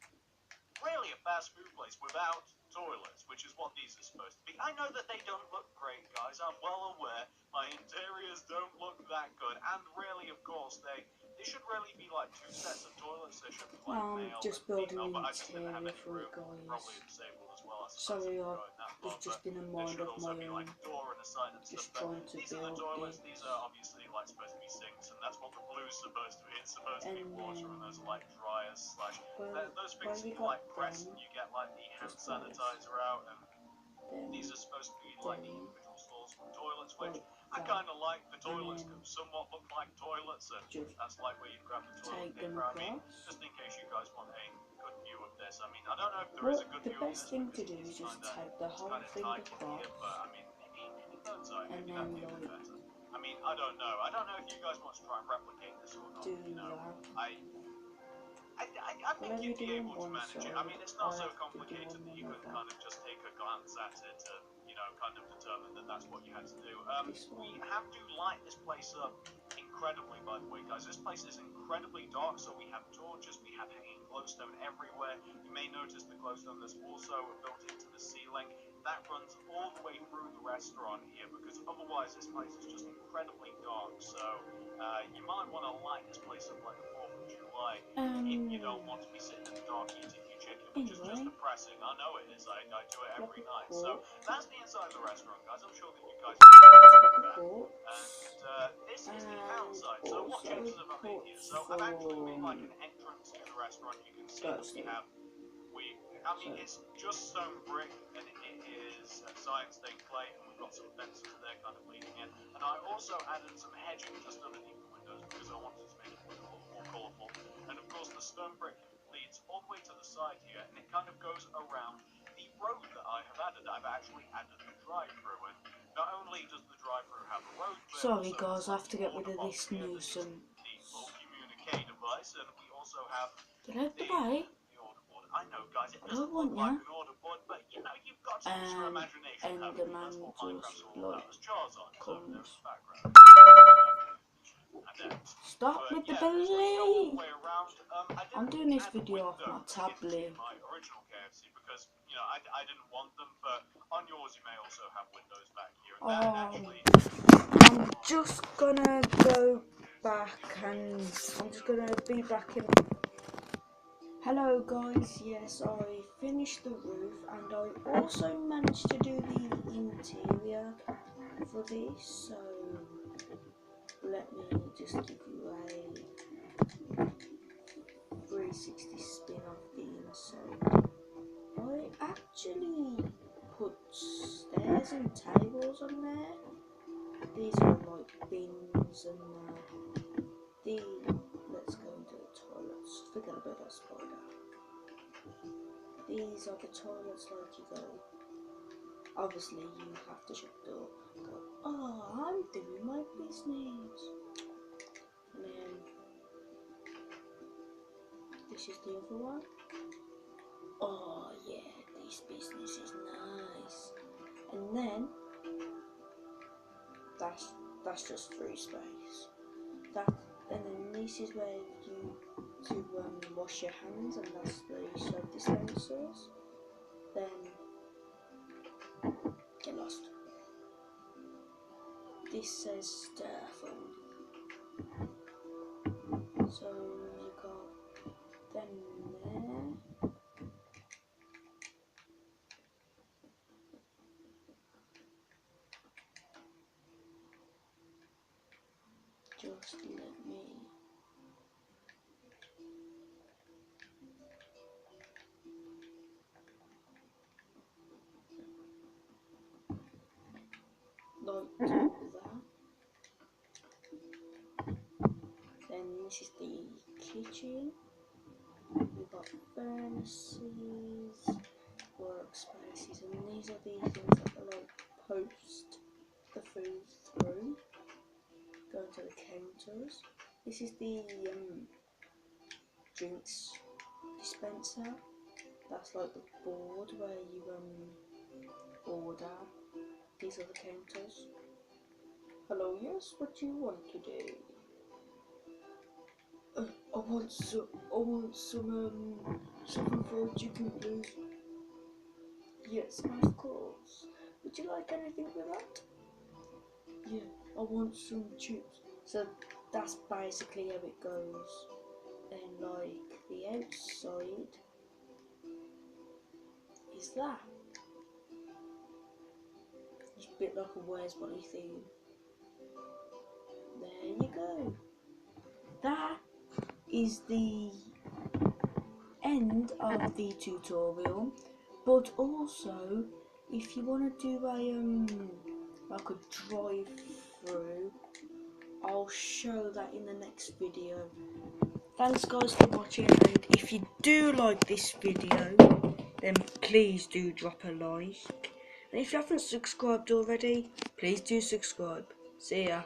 [SPEAKER 2] really a fast food place without toilets, which is what these are supposed to be. I know that they don't look great, guys. I'm well aware. My interiors don't look that good, and really, of course, they should really be like two sets of toilets. They should be like male
[SPEAKER 1] just
[SPEAKER 2] and
[SPEAKER 1] building
[SPEAKER 2] female,
[SPEAKER 1] an
[SPEAKER 2] but I just didn't have
[SPEAKER 1] interior
[SPEAKER 2] any
[SPEAKER 1] for
[SPEAKER 2] room.
[SPEAKER 1] it, guys.
[SPEAKER 2] Probably disabled as well, I suppose.
[SPEAKER 1] Sorry, I
[SPEAKER 2] That
[SPEAKER 1] was
[SPEAKER 2] far,
[SPEAKER 1] just in a
[SPEAKER 2] there
[SPEAKER 1] mind
[SPEAKER 2] should
[SPEAKER 1] of
[SPEAKER 2] also
[SPEAKER 1] my
[SPEAKER 2] be like
[SPEAKER 1] own.
[SPEAKER 2] a door and a sign and
[SPEAKER 1] Just
[SPEAKER 2] stuff.
[SPEAKER 1] trying
[SPEAKER 2] But
[SPEAKER 1] to
[SPEAKER 2] these are the
[SPEAKER 1] build
[SPEAKER 2] toilets.
[SPEAKER 1] it.
[SPEAKER 2] These are obviously like supposed to be sinks, and that's what the blue blue's supposed to be. It's supposed to be
[SPEAKER 1] And
[SPEAKER 2] water, and those are like dryers slash. Those
[SPEAKER 1] where
[SPEAKER 2] things
[SPEAKER 1] you
[SPEAKER 2] you
[SPEAKER 1] got
[SPEAKER 2] like press,
[SPEAKER 1] them,
[SPEAKER 2] and you get like the hand
[SPEAKER 1] just those,
[SPEAKER 2] sanitizer out, and
[SPEAKER 1] them,
[SPEAKER 2] these are supposed to be like the
[SPEAKER 1] them,
[SPEAKER 2] individual stalls for toilets, which
[SPEAKER 1] like
[SPEAKER 2] I
[SPEAKER 1] that,
[SPEAKER 2] kind of like. The
[SPEAKER 1] and
[SPEAKER 2] toilets
[SPEAKER 1] then
[SPEAKER 2] somewhat look like toilets, and
[SPEAKER 1] just
[SPEAKER 2] that's like where you grab the toilet
[SPEAKER 1] take them
[SPEAKER 2] paper. I mean,
[SPEAKER 1] across.
[SPEAKER 2] just in case you guys want a good view of this. I mean, I don't know if there is
[SPEAKER 1] What
[SPEAKER 2] a good
[SPEAKER 1] the
[SPEAKER 2] view of
[SPEAKER 1] best
[SPEAKER 2] this
[SPEAKER 1] thing
[SPEAKER 2] because
[SPEAKER 1] to do
[SPEAKER 2] it
[SPEAKER 1] is
[SPEAKER 2] is
[SPEAKER 1] just
[SPEAKER 2] kind of
[SPEAKER 1] take the whole thing
[SPEAKER 2] tight in
[SPEAKER 1] across,
[SPEAKER 2] here, but I mean, maybe bird's eye,
[SPEAKER 1] and
[SPEAKER 2] maybe
[SPEAKER 1] then
[SPEAKER 2] that view is
[SPEAKER 1] like
[SPEAKER 2] better. I mean, I don't know. I don't know if you guys want to try and replicate this or not.
[SPEAKER 1] do
[SPEAKER 2] You know,
[SPEAKER 1] that.
[SPEAKER 2] I think
[SPEAKER 1] Whenever
[SPEAKER 2] you'd
[SPEAKER 1] you're
[SPEAKER 2] be
[SPEAKER 1] doing
[SPEAKER 2] able to
[SPEAKER 1] one
[SPEAKER 2] manage it.
[SPEAKER 1] side,
[SPEAKER 2] I mean, it's not
[SPEAKER 1] I
[SPEAKER 2] so
[SPEAKER 1] have to do
[SPEAKER 2] complicated
[SPEAKER 1] on
[SPEAKER 2] that you can
[SPEAKER 1] another.
[SPEAKER 2] kind of just take a glance at it and, you know, kind of determine that that's what you had to do.
[SPEAKER 1] This
[SPEAKER 2] We
[SPEAKER 1] one.
[SPEAKER 2] have to light this place up incredibly, by the way, guys. This place is incredibly dark, so we have torches, we have hanging glowstone everywhere. You may notice the glowstone that's also built into the ceiling. That runs all the way through the restaurant here, because otherwise this place is just incredibly dark. So you might want to light this place up like the 4th of July if you don't want to be sitting in the dark eating your chicken, which is just
[SPEAKER 1] Anyway,
[SPEAKER 2] depressing. I know it is. I do it
[SPEAKER 1] block
[SPEAKER 2] every
[SPEAKER 1] of
[SPEAKER 2] night. So
[SPEAKER 1] quartz,
[SPEAKER 2] that's the inside of the restaurant, guys. I'm sure that you guys can see
[SPEAKER 1] block of
[SPEAKER 2] that.
[SPEAKER 1] quartz,
[SPEAKER 2] And this is the outside. So what
[SPEAKER 1] also
[SPEAKER 2] changes have I made here?
[SPEAKER 1] quartz
[SPEAKER 2] So I've actually made like
[SPEAKER 1] for
[SPEAKER 2] an entrance to the restaurant. You can see that
[SPEAKER 1] glowstone.
[SPEAKER 2] I mean, it's just stone brick, and it is science stained clay, and we've got some fences there kind of leading in. And I also added some hedging just underneath the windows because I wanted to make it look a little more colourful. And of course, the stone brick leads all the way to the side here, and it kind of goes around the road that I have added. I've actually added the drive-through, and not only does the drive-through have a road, but
[SPEAKER 1] Sorry
[SPEAKER 2] also
[SPEAKER 1] guys, I have to get rid
[SPEAKER 2] order
[SPEAKER 1] of
[SPEAKER 2] box
[SPEAKER 1] this
[SPEAKER 2] here. This is
[SPEAKER 1] nuisance.
[SPEAKER 2] the little communique device, and we also have
[SPEAKER 1] Get out the
[SPEAKER 2] the
[SPEAKER 1] way.
[SPEAKER 2] order board. I know, guys, it
[SPEAKER 1] I
[SPEAKER 2] doesn't
[SPEAKER 1] don't want
[SPEAKER 2] look like
[SPEAKER 1] ya.
[SPEAKER 2] an order board, but you know, you've got to use your imagination,
[SPEAKER 1] And
[SPEAKER 2] haven't
[SPEAKER 1] the
[SPEAKER 2] you?
[SPEAKER 1] man
[SPEAKER 2] That's what
[SPEAKER 1] just
[SPEAKER 2] Minecraft's all about.
[SPEAKER 1] like
[SPEAKER 2] There's Charizard is over there in
[SPEAKER 1] comes.
[SPEAKER 2] the background. And
[SPEAKER 1] Stop
[SPEAKER 2] but
[SPEAKER 1] with the
[SPEAKER 2] yeah, this way you go all the
[SPEAKER 1] belly.
[SPEAKER 2] way around. I
[SPEAKER 1] I'm
[SPEAKER 2] didn't
[SPEAKER 1] doing this
[SPEAKER 2] add
[SPEAKER 1] video off my
[SPEAKER 2] windows
[SPEAKER 1] tablet.
[SPEAKER 2] in my original KFC because, you know, I didn't want them, but on yours you may also have windows back here. And that actually...
[SPEAKER 1] I'm just gonna go back and I'm just gonna be back in. Hello guys, yes, I finished the roof and I also managed to do the interior for this, so let me just give you a 360 spin of the inside. I actually put stairs and tables on there. These are like bins and let's go into the toilets. Forget about that spider. These are the toilets like you go. Obviously you have to shut the door. Go, oh, I'm doing my business. And then this is the other one. Oh yeah, this business is nice. And then that's just free space. And then this is where you to wash your hands, and that's the soap dispensers. Then get lost. This says stir food. So you got them there. Just let me. Like do that. Then this is the kitchen. We've got furnaces, workspaces, and these are the things that are like post the food through. Go to the counters. This is the drinks dispenser. That's like the board where you order. These are the counters. Hello, yes, what do you want today? I want some fried chicken, please. Yes, of course. Would you like anything with that? Yeah, I want some chips. So that's basically how it goes. And like the outside is that. It's a bit like a Where's Bonnie theme. There you go. is the end of the tutorial, but also if you want to do a like a drive through, I'll show that in the next video. Thanks guys for watching, and if you do like this video, then please do drop a like, and if you haven't subscribed already, please do subscribe. See ya.